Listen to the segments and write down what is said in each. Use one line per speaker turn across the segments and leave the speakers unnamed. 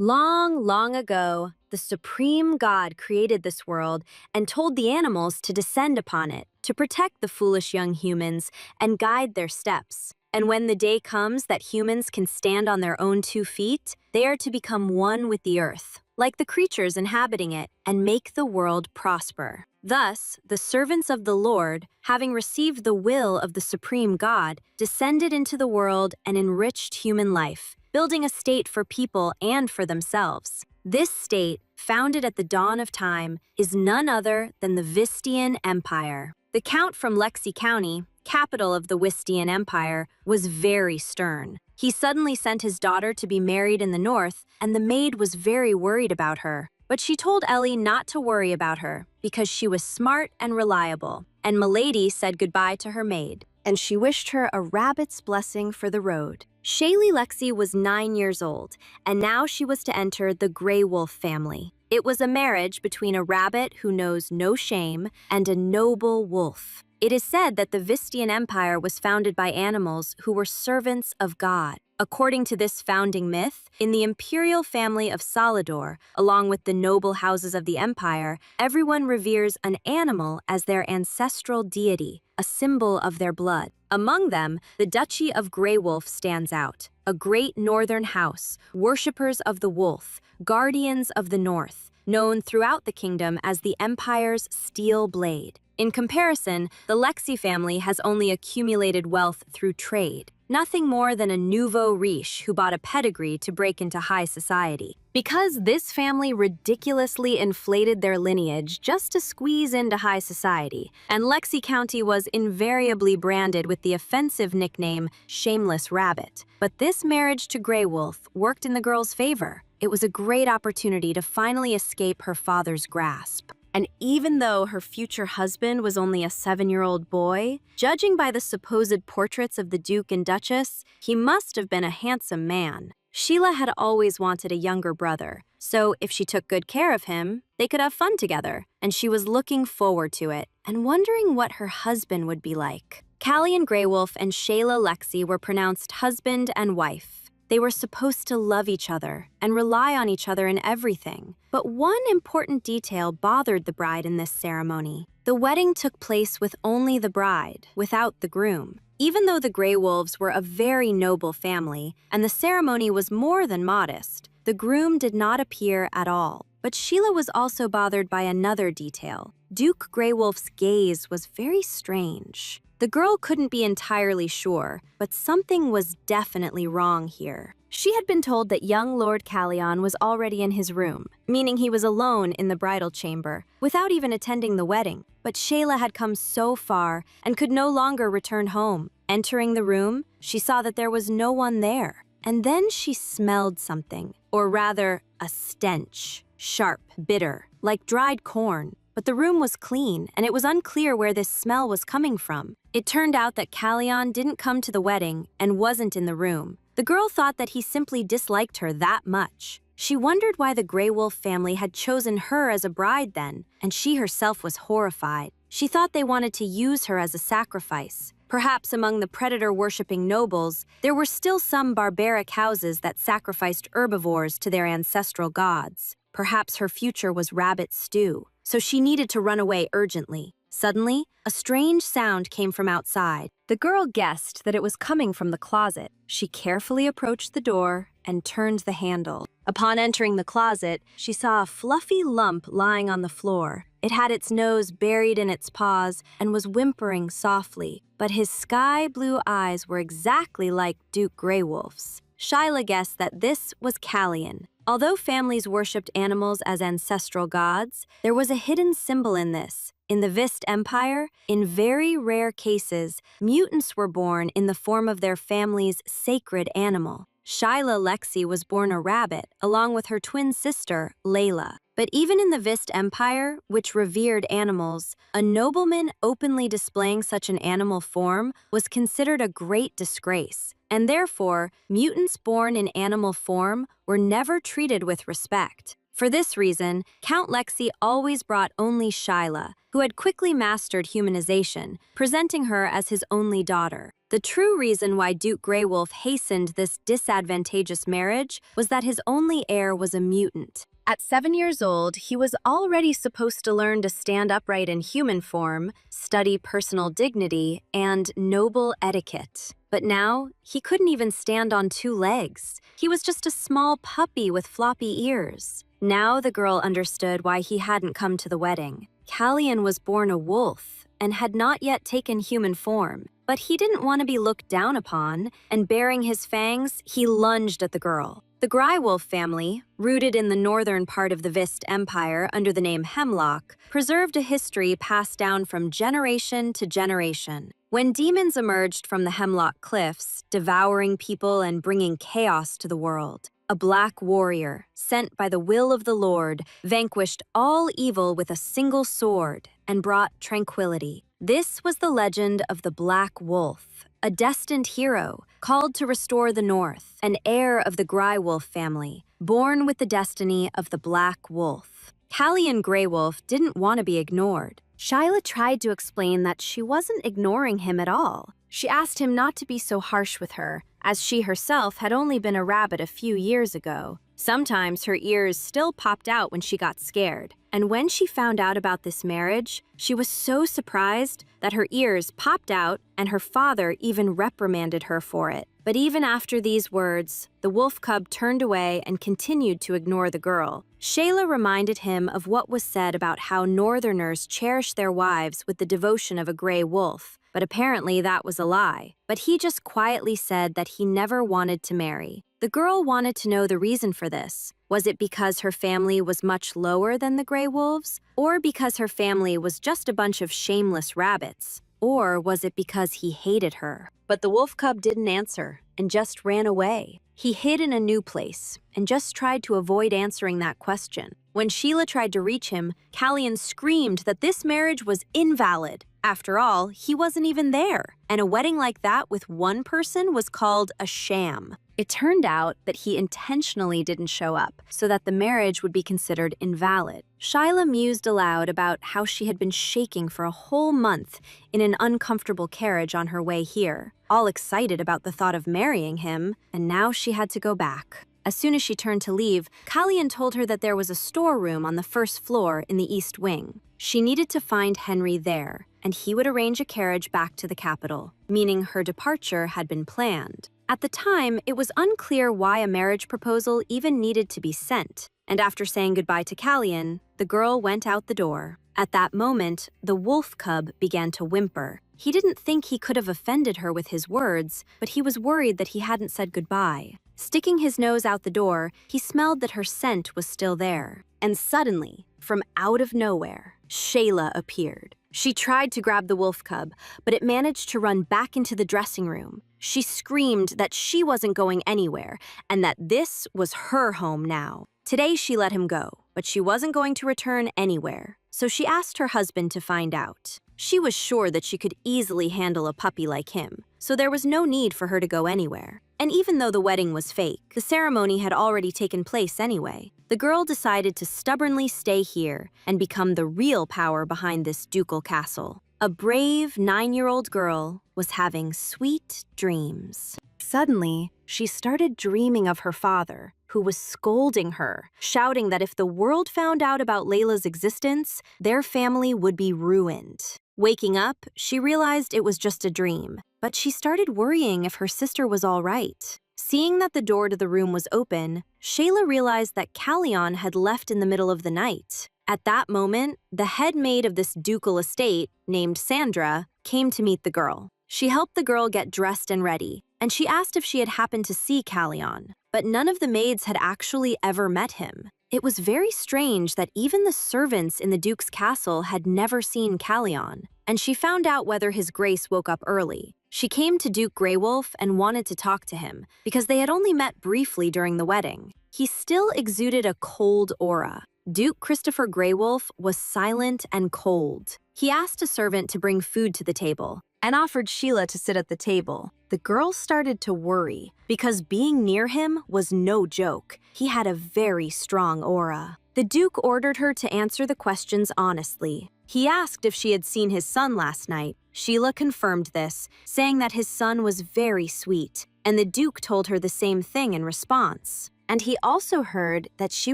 Long, long ago, the supreme God created this world and told the animals to descend upon it, to protect the foolish young humans and guide their steps. And when the day comes that humans can stand on their own 2 feet, they are to become one with the earth, like the creatures inhabiting it, and make the world prosper. Thus, the servants of the Lord, having received the will of the supreme God, descended into the world and enriched human life, building a state for people and for themselves. This state, founded at the dawn of time, is none other than the Vistian Empire. The count from Lexi County, capital of the Vistian Empire, was very stern. He suddenly sent his daughter to be married in the north, and the maid was very worried about her. But she told Ellie not to worry about her, because she was smart and reliable. And Milady said goodbye to her maid, and she wished her a rabbit's blessing for the road. Shaylee Lexi was 9 years old, and now she was to enter the Grey Wolf family. It was a marriage between a rabbit who knows no shame and a noble wolf. It is said that the Vistian Empire was founded by animals who were servants of God. According to this founding myth, in the imperial family of Salador, along with the noble houses of the empire, everyone reveres an animal as their ancestral deity, a symbol of their blood. Among them, the Duchy of Grey Wolf stands out, a great northern house, worshippers of the wolf, guardians of the north, known throughout the kingdom as the empire's steel blade. In comparison, the Lexi family has only accumulated wealth through trade, nothing more than a nouveau riche who bought a pedigree to break into high society. Because this family ridiculously inflated their lineage just to squeeze into high society, and Lexi County was invariably branded with the offensive nickname Shameless Rabbit. But this marriage to Grey Wolf worked in the girl's favor. It was a great opportunity to finally escape her father's grasp. And even though her future husband was only a 7-year-old boy, judging by the supposed portraits of the Duke and Duchess, he must have been a handsome man. Sheila had always wanted a younger brother, so if she took good care of him, they could have fun together, and she was looking forward to it and wondering what her husband would be like. Callian Grey Wolf and Shayla Lexi were pronounced husband and wife. They were supposed to love each other and rely on each other in everything. But one important detail bothered the bride in this ceremony. The wedding took place with only the bride, without the groom. Even though the Grey Wolves were a very noble family, and the ceremony was more than modest, the groom did not appear at all. But Sheila was also bothered by another detail. Duke Grey Wolf's gaze was very strange. The girl couldn't be entirely sure, but something was definitely wrong here. She had been told that young Lord Callion was already in his room, meaning he was alone in the bridal chamber, without even attending the wedding. But Shayla had come so far and could no longer return home. Entering the room, she saw that there was no one there. And then she smelled something, or rather, a stench. Sharp, bitter, like dried corn. But the room was clean, and it was unclear where this smell was coming from. It turned out that Callion didn't come to the wedding and wasn't in the room. The girl thought that he simply disliked her that much. She wondered why the Grey Wolf family had chosen her as a bride then, and she herself was horrified. She thought they wanted to use her as a sacrifice. Perhaps among the predator-worshipping nobles, there were still some barbaric houses that sacrificed herbivores to their ancestral gods. Perhaps her future was rabbit stew, so she needed to run away urgently. Suddenly, a strange sound came from outside. The girl guessed that it was coming from the closet. She carefully approached the door and turned the handle. Upon entering the closet, she saw a fluffy lump lying on the floor. It had its nose buried in its paws and was whimpering softly, but his sky-blue eyes were exactly like Duke Grey Wolf's. Shyla guessed that this was Callion. Although families worshipped animals as ancestral gods, there was a hidden symbol in this. In the Vist Empire, in very rare cases, mutants were born in the form of their family's sacred animal. Shyla Lexi was born a rabbit, along with her twin sister, Layla. But even in the Vist Empire, which revered animals, a nobleman openly displaying such an animal form was considered a great disgrace. And therefore, mutants born in animal form were never treated with respect. For this reason, Count Lexi always brought only Shyla, who had quickly mastered humanization, presenting her as his only daughter. The true reason why Duke Greywolf hastened this disadvantageous marriage was that his only heir was a mutant. At 7 years old, he was already supposed to learn to stand upright in human form, study personal dignity, and noble etiquette. But now, he couldn't even stand on 2 legs. He was just a small puppy with floppy ears. Now the girl understood why he hadn't come to the wedding. Callion was born a wolf and had not yet taken human form, but he didn't want to be looked down upon, and baring his fangs, he lunged at the girl. The Greywolf family, rooted in the northern part of the Vist Empire under the name Hemlock, preserved a history passed down from generation to generation. When demons emerged from the Hemlock Cliffs, devouring people and bringing chaos to the world, a black warrior, sent by the will of the Lord, vanquished all evil with a single sword and brought tranquility. This was the legend of the Black Wolf, a destined hero called to restore the North, an heir of the Greywolf family, born with the destiny of the Black Wolf. Callion Greywolf didn't want to be ignored. Shyla tried to explain that she wasn't ignoring him at all. She asked him not to be so harsh with her, as she herself had only been a rabbit a few years ago. Sometimes her ears still popped out when she got scared, and when she found out about this marriage, she was so surprised that her ears popped out and her father even reprimanded her for it. But even after these words, the wolf cub turned away and continued to ignore the girl. Shayla reminded him of what was said about how Northerners cherish their wives with the devotion of a gray wolf, but apparently that was a lie. But he just quietly said that he never wanted to marry. The girl wanted to know the reason for this. Was it because her family was much lower than the gray wolves? Or because her family was just a bunch of shameless rabbits? Or was it because he hated her? But the wolf cub didn't answer and just ran away. He hid in a new place and just tried to avoid answering that question. When Sheila tried to reach him, Callion screamed that this marriage was invalid. After all, he wasn't even there, and a wedding like that with one person was called a sham. It turned out that he intentionally didn't show up, so that the marriage would be considered invalid. Shyla mused aloud about how she had been shaking for a whole month in an uncomfortable carriage on her way here, all excited about the thought of marrying him, and now she had to go back. As soon as she turned to leave, Callion told her that there was a storeroom on the first floor in the East Wing. She needed to find Henry there, and he would arrange a carriage back to the capital, meaning her departure had been planned. At the time, it was unclear why a marriage proposal even needed to be sent, and after saying goodbye to Callion, the girl went out the door. At that moment, the wolf cub began to whimper. He didn't think he could have offended her with his words, but he was worried that he hadn't said goodbye. Sticking his nose out the door, he smelled that her scent was still there. And suddenly, from out of nowhere, Shayla appeared. She tried to grab the wolf cub, but it managed to run back into the dressing room. She screamed that she wasn't going anywhere, and that this was her home now. Today she let him go, but she wasn't going to return anywhere. So she asked her husband to find out. She was sure that she could easily handle a puppy like him, so there was no need for her to go anywhere. And even though the wedding was fake, the ceremony had already taken place anyway. The girl decided to stubbornly stay here and become the real power behind this ducal castle. A brave 9-year-old girl was having sweet dreams. Suddenly, she started dreaming of her father, who was scolding her, shouting that if the world found out about Layla's existence, their family would be ruined. Waking up, she realized it was just a dream, but she started worrying if her sister was all right. Seeing that the door to the room was open, Shayla realized that Callion had left in the middle of the night. At that moment, the head maid of this ducal estate, named Sandra, came to meet the girl. She helped the girl get dressed and ready, and she asked if she had happened to see Callion, but none of the maids had actually ever met him. It was very strange that even the servants in the Duke's castle had never seen Callion, and she found out whether his grace woke up early. She came to Duke Greywolf and wanted to talk to him, because they had only met briefly during the wedding. He still exuded a cold aura. Duke Christopher Greywolf was silent and cold. He asked a servant to bring food to the table, and offered Sheila to sit at the table. The girl started to worry because being near him was no joke. He had a very strong aura. The Duke ordered her to answer the questions honestly. He asked if she had seen his son last night. Sheila confirmed this, saying that his son was very sweet, and the Duke told her the same thing in response. And he also heard that she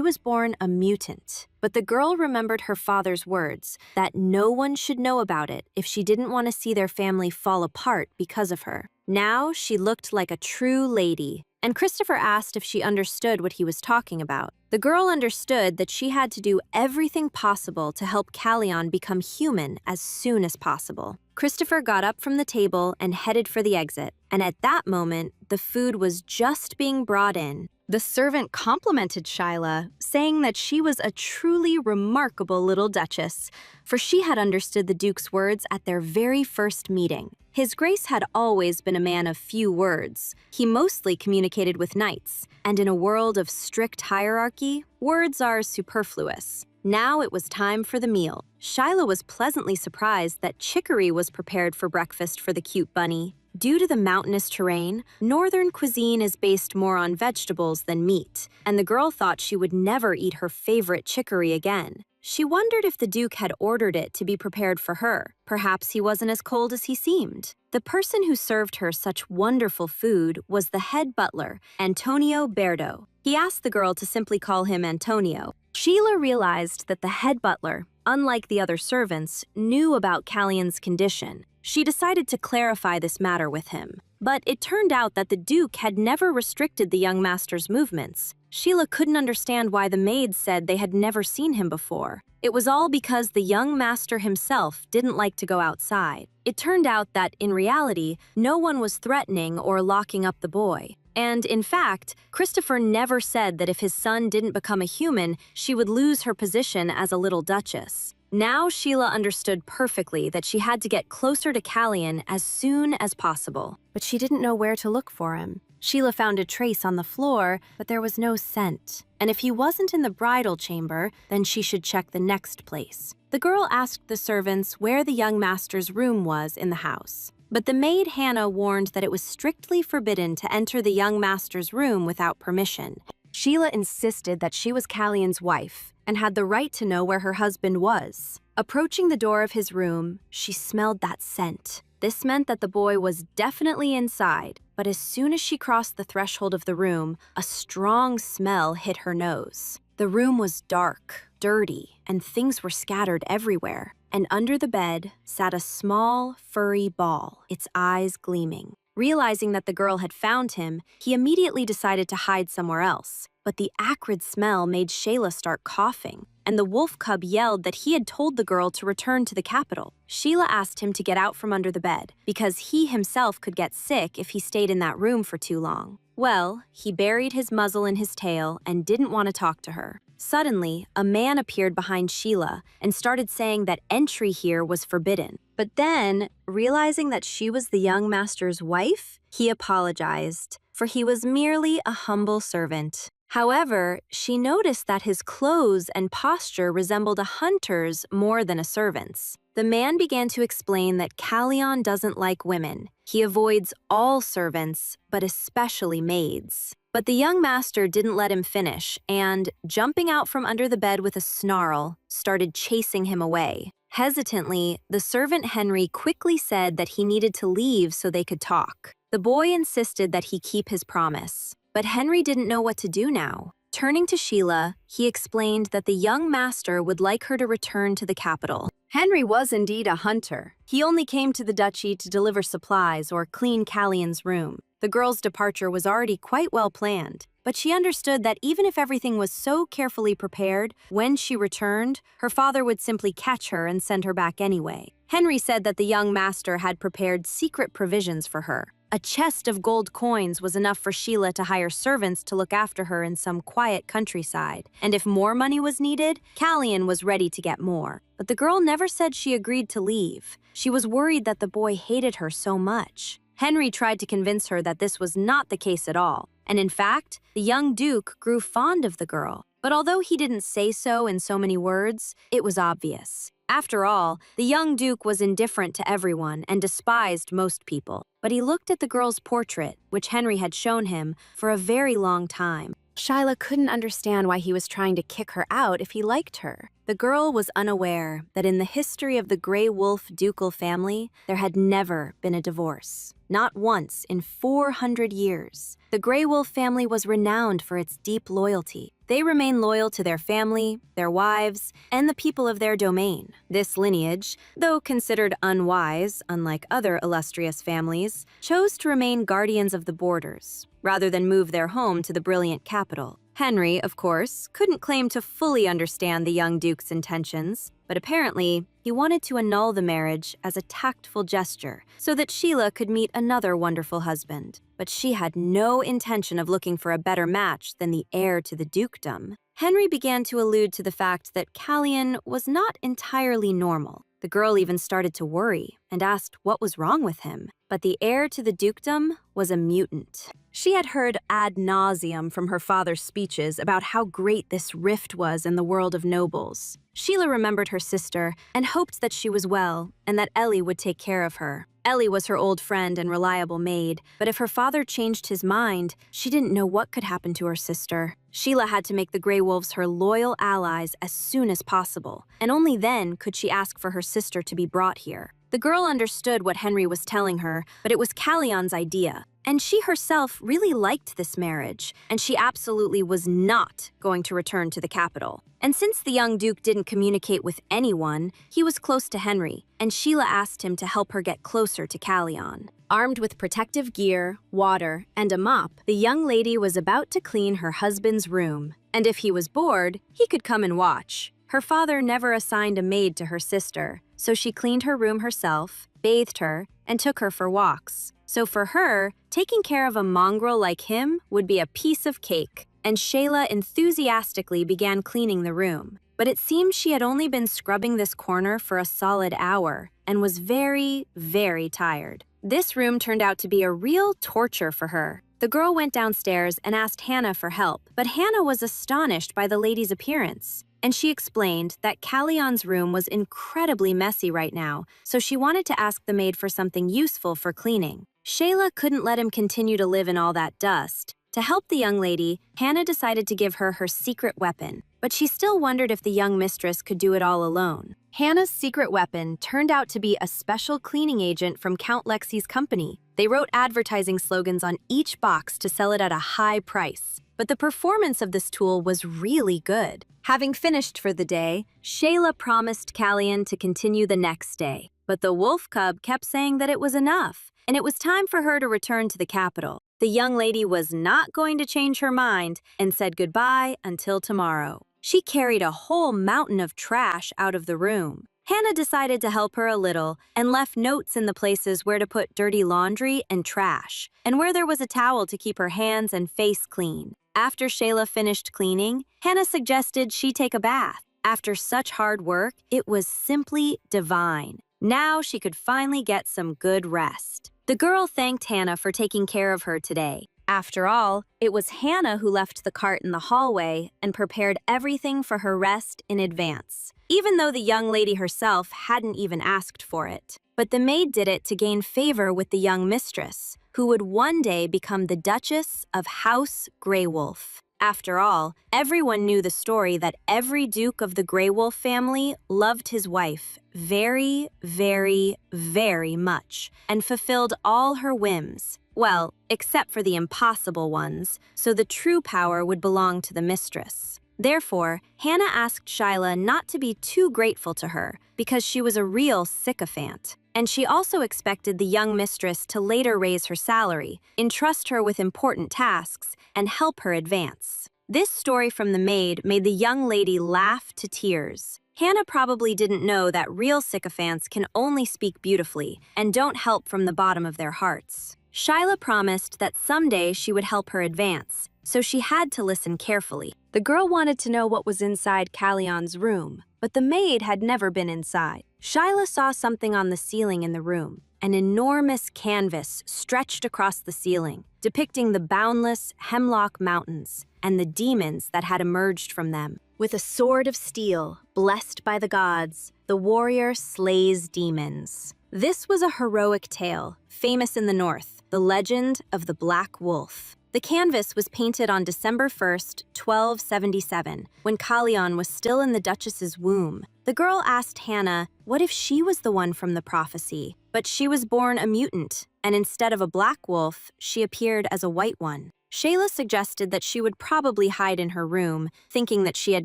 was born a mutant. But the girl remembered her father's words, that no one should know about it if she didn't want to see their family fall apart because of her. Now she looked like a true lady, and Christopher asked if she understood what he was talking about. The girl understood that she had to do everything possible to help Callion become human as soon as possible. Christopher got up from the table and headed for the exit, and at that moment, the food was just being brought in. The servant complimented Sheila, saying that she was a truly remarkable little duchess, for she had understood the Duke's words at their very first meeting. His Grace had always been a man of few words. He mostly communicated with knights, and in a world of strict hierarchy, words are superfluous. Now it was time for the meal. Sheila was pleasantly surprised that chicory was prepared for breakfast for the cute bunny. Due to the mountainous terrain, northern cuisine is based more on vegetables than meat, and the girl thought she would never eat her favorite chicory again. She wondered if the Duke had ordered it to be prepared for her. Perhaps he wasn't as cold as he seemed. The person who served her such wonderful food was the head butler, Antonio Berdo. He asked the girl to simply call him Antonio. Sheila realized that the head butler, unlike the other servants, knew about Callion's condition. She decided to clarify this matter with him. But it turned out that the Duke had never restricted the young master's movements. Sheila couldn't understand why the maids said they had never seen him before. It was all because the young master himself didn't like to go outside. It turned out that, in reality, no one was threatening or locking up the boy. And, in fact, Christopher never said that if his son didn't become a human, she would lose her position as a little duchess. Now Sheila understood perfectly that she had to get closer to Callion as soon as possible. But she didn't know where to look for him. Sheila found a trace on the floor, but there was no scent. And if he wasn't in the bridal chamber, then she should check the next place. The girl asked the servants where the young master's room was in the house. But the maid Hannah warned that it was strictly forbidden to enter the young master's room without permission. Sheila insisted that she was Callion's wife and had the right to know where her husband was. Approaching the door of his room, she smelled that scent. This meant that the boy was definitely inside, but as soon as she crossed the threshold of the room, a strong smell hit her nose. The room was dark, dirty, and things were scattered everywhere. And under the bed sat a small, furry ball, its eyes gleaming. Realizing that the girl had found him, he immediately decided to hide somewhere else. But the acrid smell made Sheila start coughing, and the wolf cub yelled that he had told the girl to return to the capital. Sheila asked him to get out from under the bed, because he himself could get sick if he stayed in that room for too long. Well, he buried his muzzle in his tail and didn't want to talk to her. Suddenly, a man appeared behind Sheila and started saying that entry here was forbidden. But then, realizing that she was the young master's wife, he apologized, for he was merely a humble servant. However, she noticed that his clothes and posture resembled a hunter's more than a servant's. The man began to explain that Callion doesn't like women. He avoids all servants, but especially maids. But the young master didn't let him finish and, jumping out from under the bed with a snarl, started chasing him away. Hesitantly, the servant Henry quickly said that he needed to leave so they could talk. The boy insisted that he keep his promise, but Henry didn't know what to do now. Turning to Sheila, he explained that the young master would like her to return to the capital. Henry was indeed a hunter. He only came to the duchy to deliver supplies or clean Callion's room. The girl's departure was already quite well planned, but she understood that even if everything was so carefully prepared, when she returned, her father would simply catch her and send her back anyway. Henry said that the young master had prepared secret provisions for her. A chest of gold coins was enough for Sheila to hire servants to look after her in some quiet countryside, and if more money was needed, Callion was ready to get more. But the girl never said she agreed to leave. She was worried that the boy hated her so much. Henry tried to convince her that this was not the case at all, and in fact, the young duke grew fond of the girl. But although he didn't say so in so many words, it was obvious. After all, the young duke was indifferent to everyone and despised most people. But he looked at the girl's portrait, which Henry had shown him, for a very long time. Shyla couldn't understand why he was trying to kick her out if he liked her. The girl was unaware that in the history of the Grey Wolf ducal family, there had never been a divorce. Not once in 400 years. The Grey Wolf family was renowned for its deep loyalty. They remained loyal to their family, their wives, and the people of their domain. This lineage, though considered unwise, unlike other illustrious families, chose to remain guardians of the borders, rather than move their home to the brilliant capital. Henry, of course, couldn't claim to fully understand the young duke's intentions, but apparently, he wanted to annul the marriage as a tactful gesture so that Sheila could meet another wonderful husband. But she had no intention of looking for a better match than the heir to the dukedom. Henry began to allude to the fact that Callion was not entirely normal. The girl even started to worry and asked what was wrong with him. But the heir to the dukedom was a mutant. She had heard ad nauseum from her father's speeches about how great this rift was in the world of nobles. Sheila remembered her sister and hoped that she was well and that Ellie would take care of her. Ellie was her old friend and reliable maid, but if her father changed his mind, she didn't know what could happen to her sister. Sheila had to make the Grey Wolves her loyal allies as soon as possible, and only then could she ask for her sister to be brought here. The girl understood what Henry was telling her, but it was Callion's idea. And she herself really liked this marriage, and she absolutely was not going to return to the capital. And since the young duke didn't communicate with anyone, he was close to Henry, and Sheila asked him to help her get closer to Callion. Armed with protective gear, water, and a mop, the young lady was about to clean her husband's room. And if he was bored, he could come and watch. Her father never assigned a maid to her sister, so she cleaned her room herself, bathed her, and took her for walks. So for her, taking care of a mongrel like him would be a piece of cake, and Shayla enthusiastically began cleaning the room. But it seemed she had only been scrubbing this corner for a solid hour and was very, very tired. This room turned out to be a real torture for her. The girl went downstairs and asked Hannah for help, but Hannah was astonished by the lady's appearance. And she explained that Callion's room was incredibly messy right now, so she wanted to ask the maid for something useful for cleaning. Shayla couldn't let him continue to live in all that dust. To help the young lady, Hannah decided to give her her secret weapon, but she still wondered if the young mistress could do it all alone. Hannah's secret weapon turned out to be a special cleaning agent from Count Lexi's company. They wrote advertising slogans on each box to sell it at a high price. But the performance of this tool was really good. Having finished for the day, Shayla promised Callion to continue the next day. But the wolf cub kept saying that it was enough, and it was time for her to return to the capital. The young lady was not going to change her mind and said goodbye until tomorrow. She carried a whole mountain of trash out of the room. Hannah decided to help her a little and left notes in the places where to put dirty laundry and trash, and where there was a towel to keep her hands and face clean. After Shayla finished cleaning, Hannah suggested she take a bath. After such hard work, it was simply divine. Now she could finally get some good rest. The girl thanked Hannah for taking care of her today. After all, it was Hannah who left the cart in the hallway and prepared everything for her rest in advance, even though the young lady herself hadn't even asked for it. But the maid did it to gain favor with the young mistress, who would one day become the Duchess of House Grey Wolf. After all, everyone knew the story that every Duke of the Grey Wolf family loved his wife very, very, very much and fulfilled all her whims. Well, except for the impossible ones, so the true power would belong to the mistress. Therefore, Hannah asked Shyla not to be too grateful to her because she was a real sycophant. And she also expected the young mistress to later raise her salary, entrust her with important tasks, and help her advance. This story from the maid made the young lady laugh to tears. Hannah probably didn't know that real sycophants can only speak beautifully and don't help from the bottom of their hearts. Shyla promised that someday she would help her advance, so she had to listen carefully. The girl wanted to know what was inside Callion's room, but the maid had never been inside. Shyla saw something on the ceiling in the room, an enormous canvas stretched across the ceiling, depicting the boundless Hemlock Mountains and the demons that had emerged from them. With a sword of steel, blessed by the gods, the warrior slays demons. This was a heroic tale, famous in the north, the legend of the Black Wolf. The canvas was painted on December 1st, 1277, when Kalyan was still in the Duchess's womb. The girl asked Hannah what if she was the one from the prophecy, but she was born a mutant, and instead of a black wolf, she appeared as a white one. Shayla suggested that she would probably hide in her room, thinking that she had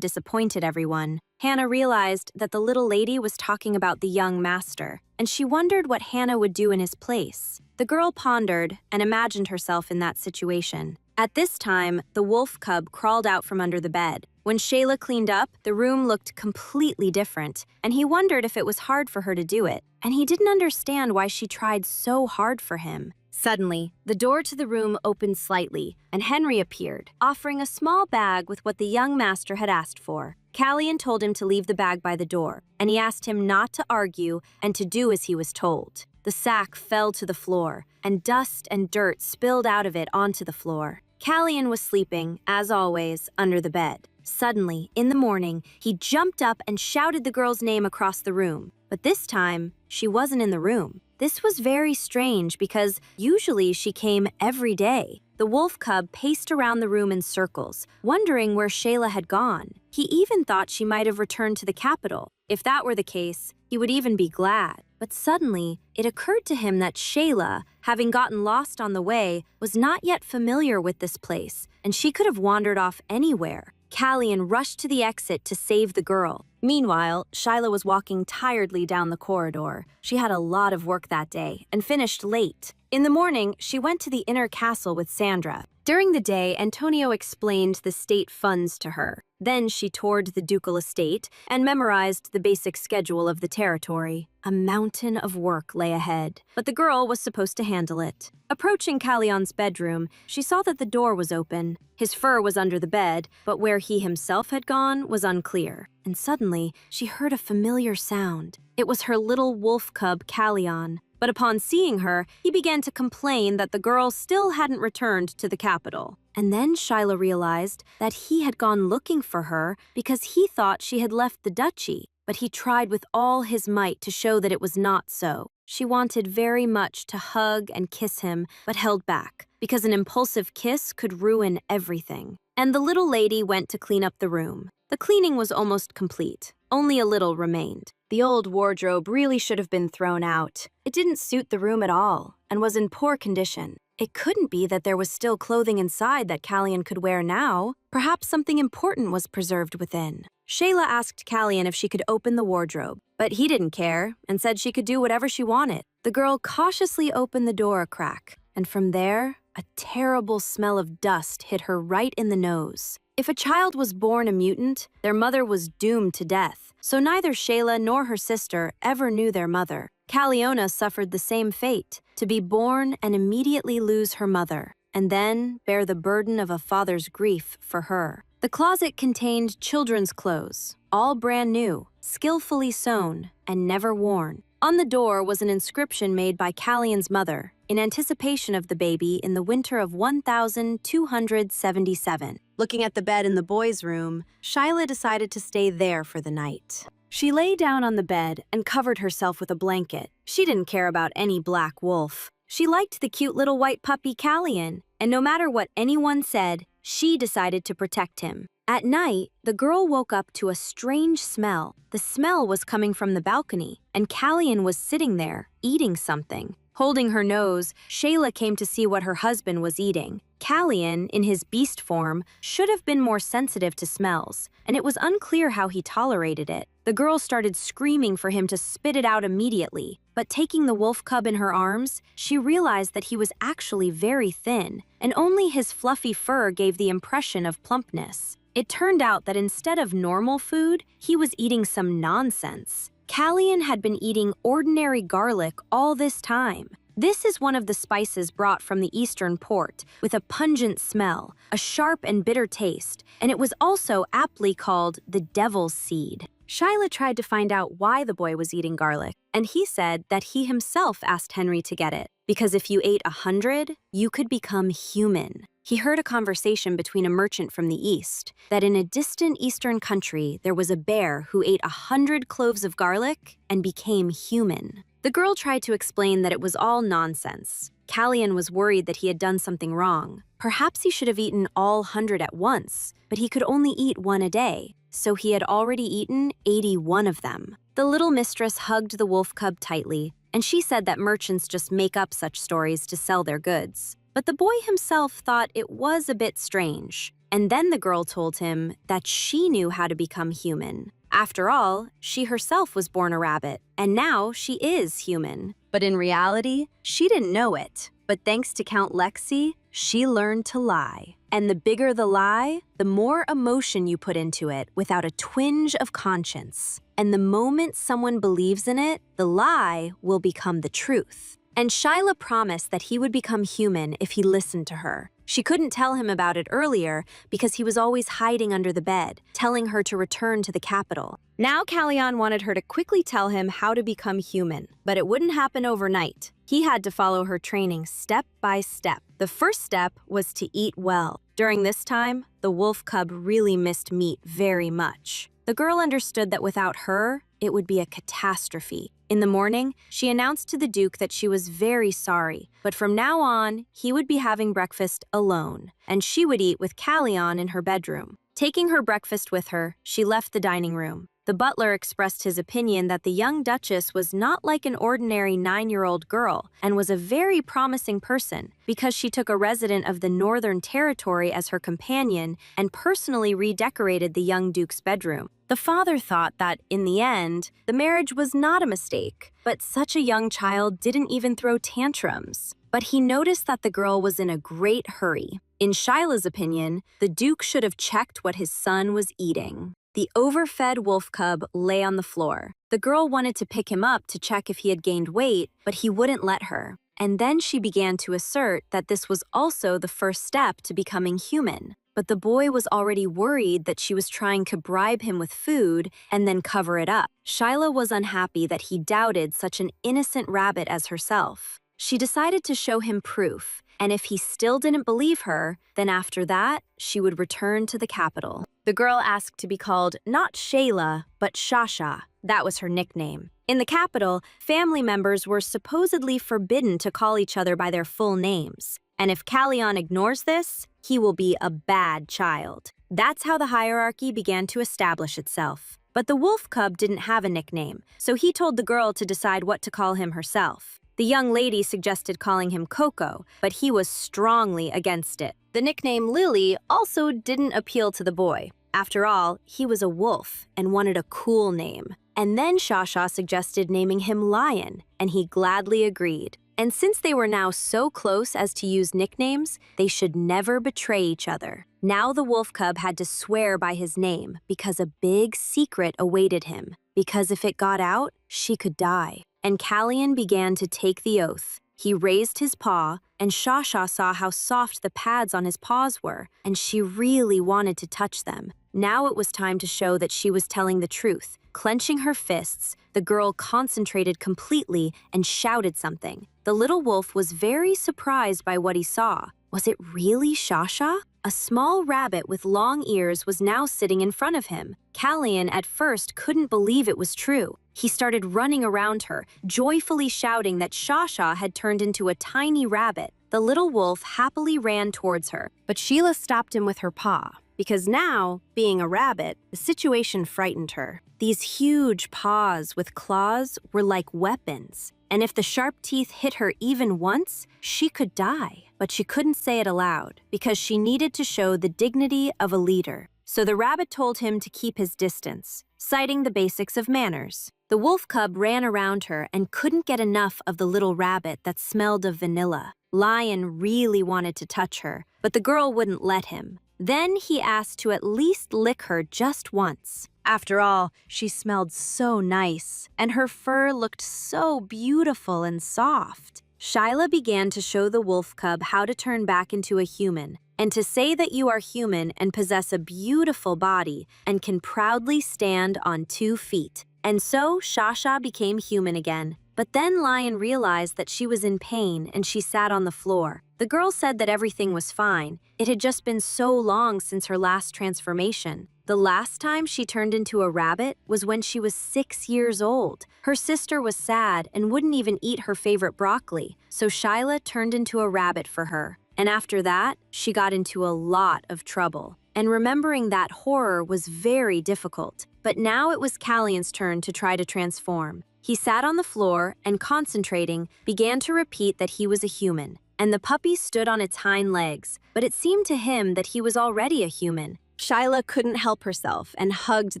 disappointed everyone. Hannah realized that the little lady was talking about the young master, and she wondered what Hannah would do in his place. The girl pondered and imagined herself in that situation. At this time, the wolf cub crawled out from under the bed. When Shayla cleaned up, the room looked completely different, and he wondered if it was hard for her to do it, and he didn't understand why she tried so hard for him. Suddenly, the door to the room opened slightly, and Henry appeared, offering a small bag with what the young master had asked for. Kalyan told him to leave the bag by the door, and he asked him not to argue and to do as he was told. The sack fell to the floor, and dust and dirt spilled out of it onto the floor. Kalyan was sleeping, as always, under the bed. Suddenly, in the morning, he jumped up and shouted the girl's name across the room. But this time, she wasn't in the room. This was very strange because usually she came every day. The wolf cub paced around the room in circles, wondering where Shayla had gone. He even thought she might have returned to the capital. If that were the case, he would even be glad. But suddenly, it occurred to him that Shayla, having gotten lost on the way, was not yet familiar with this place, and she could have wandered off anywhere. Kalyan rushed to the exit to save the girl. Meanwhile, Shyla was walking tiredly down the corridor. She had a lot of work that day and finished late. In the morning, she went to the inner castle with Sandra. During the day, Antonio explained the state funds to her. Then she toured the ducal estate and memorized the basic schedule of the territory. A mountain of work lay ahead, but the girl was supposed to handle it. Approaching Kalyan's bedroom, she saw that the door was open. His fur was under the bed, but where he himself had gone was unclear. And suddenly, she heard a familiar sound. It was her little wolf cub, Kalyan. But upon seeing her, he began to complain that the girl still hadn't returned to the capital. And then Shyla realized that he had gone looking for her because he thought she had left the duchy. But he tried with all his might to show that it was not so. She wanted very much to hug and kiss him, but held back, because an impulsive kiss could ruin everything. And the little lady went to clean up the room. The cleaning was almost complete. Only a little remained. The old wardrobe really should have been thrown out. It didn't suit the room at all, and was in poor condition. It couldn't be that there was still clothing inside that Kalyan could wear now. Perhaps something important was preserved within. Shayla asked Kalyan if she could open the wardrobe, but he didn't care and said she could do whatever she wanted. The girl cautiously opened the door a crack, and from there, a terrible smell of dust hit her right in the nose. If a child was born a mutant, their mother was doomed to death, so neither Shayla nor her sister ever knew their mother. Kalyona suffered the same fate, to be born and immediately lose her mother, and then bear the burden of a father's grief for her. The closet contained children's clothes, all brand new, skillfully sewn, and never worn. On the door was an inscription made by Kalyan's mother, in anticipation of the baby in the winter of 1277. Looking at the bed in the boys' room, Shyla decided to stay there for the night. She lay down on the bed and covered herself with a blanket. She didn't care about any black wolf. She liked the cute little white puppy Kalyan, and no matter what anyone said, she decided to protect him. At night, the girl woke up to a strange smell. The smell was coming from the balcony, and Kalyan was sitting there, eating something. Holding her nose, Shayla came to see what her husband was eating. Kalyan, in his beast form, should have been more sensitive to smells, and it was unclear how he tolerated it. The girl started screaming for him to spit it out immediately, but taking the wolf cub in her arms, she realized that he was actually very thin, and only his fluffy fur gave the impression of plumpness. It turned out that instead of normal food, he was eating some nonsense. Kalyan had been eating ordinary garlic all this time. This is one of the spices brought from the eastern port, with a pungent smell, a sharp and bitter taste, and it was also aptly called the devil's seed. Shyla tried to find out why the boy was eating garlic, and he said that he himself asked Henry to get it, because if you ate 100, you could become human. He heard a conversation between a merchant from the east, that in a distant eastern country there was a bear who ate 100 cloves of garlic and became human. The girl tried to explain that it was all nonsense. Callion was worried that he had done something wrong. Perhaps he should have eaten all 100 at once, but he could only eat one a day, so he had already eaten 81 of them. The little mistress hugged the wolf cub tightly, and she said that merchants just make up such stories to sell their goods. But the boy himself thought it was a bit strange. And then the girl told him that she knew how to become human. After all, she herself was born a rabbit, and now she is human. But in reality, she didn't know it. But thanks to Count Lexi, she learned to lie. And the bigger the lie, the more emotion you put into it without a twinge of conscience. And the moment someone believes in it, the lie will become the truth. And Shyla promised that he would become human if he listened to her. She couldn't tell him about it earlier because he was always hiding under the bed, telling her to return to the capital. Now Callion wanted her to quickly tell him how to become human, but it wouldn't happen overnight. He had to follow her training step by step. The first step was to eat well. During this time, the wolf cub really missed meat very much. The girl understood that without her, it would be a catastrophe. In the morning, she announced to the Duke that she was very sorry, but from now on, he would be having breakfast alone, and she would eat with Callion in her bedroom. Taking her breakfast with her, she left the dining room. The butler expressed his opinion that the young duchess was not like an ordinary 9-year-old girl and was a very promising person because she took a resident of the Northern Territory as her companion and personally redecorated the young duke's bedroom. The father thought that, in the end, the marriage was not a mistake, but such a young child didn't even throw tantrums. But he noticed that the girl was in a great hurry. In Shyla's opinion, the duke should have checked what his son was eating. The overfed wolf cub lay on the floor. The girl wanted to pick him up to check if he had gained weight, but he wouldn't let her. And then she began to assert that this was also the first step to becoming human. But the boy was already worried that she was trying to bribe him with food and then cover it up. Shyla was unhappy that he doubted such an innocent rabbit as herself. She decided to show him proof, and if he still didn't believe her, then after that, she would return to the capital. The girl asked to be called not Shayla, but Shasha. That was her nickname. In the capital, family members were supposedly forbidden to call each other by their full names. And if Callion ignores this, he will be a bad child. That's how the hierarchy began to establish itself. But the wolf cub didn't have a nickname, so he told the girl to decide what to call him herself. The young lady suggested calling him Coco, but he was strongly against it. The nickname Lily also didn't appeal to the boy. After all, he was a wolf and wanted a cool name. And then Shasha suggested naming him Lion, and he gladly agreed. And since they were now so close as to use nicknames, they should never betray each other. Now the wolf cub had to swear by his name because a big secret awaited him. Because if it got out, she could die. And Callion began to take the oath. He raised his paw, and Shasha saw how soft the pads on his paws were, and she really wanted to touch them. Now it was time to show that she was telling the truth. Clenching her fists, the girl concentrated completely and shouted something. The little wolf was very surprised by what he saw. Was it really Shasha? A small rabbit with long ears was now sitting in front of him. Callion at first couldn't believe it was true. He started running around her, joyfully shouting that Shasha had turned into a tiny rabbit. The little wolf happily ran towards her, but Sheila stopped him with her paw. Because now, being a rabbit, the situation frightened her. These huge paws with claws were like weapons, and if the sharp teeth hit her even once, she could die. But she couldn't say it aloud, because she needed to show the dignity of a leader. So the rabbit told him to keep his distance, citing the basics of manners. The wolf cub ran around her and couldn't get enough of the little rabbit that smelled of vanilla. Lion really wanted to touch her, but the girl wouldn't let him. Then he asked to at least lick her just once. After all, she smelled so nice, and her fur looked so beautiful and soft. Shyla began to show the wolf cub how to turn back into a human. and to say that you are human and possess a beautiful body and can proudly stand on 2 feet. And so Shasha became human again. But then Lion realized that she was in pain and she sat on the floor. The girl said that everything was fine. It had just been so long since her last transformation. The last time she turned into a rabbit was when she was 6 years old. Her sister was sad and wouldn't even eat her favorite broccoli, so Shyla turned into a rabbit for her. And after that, she got into a lot of trouble. And remembering that horror was very difficult. But now it was Callion's turn to try to transform. He sat on the floor and, concentrating, began to repeat that he was a human. And the puppy stood on its hind legs, but it seemed to him that he was already a human. Shyla couldn't help herself and hugged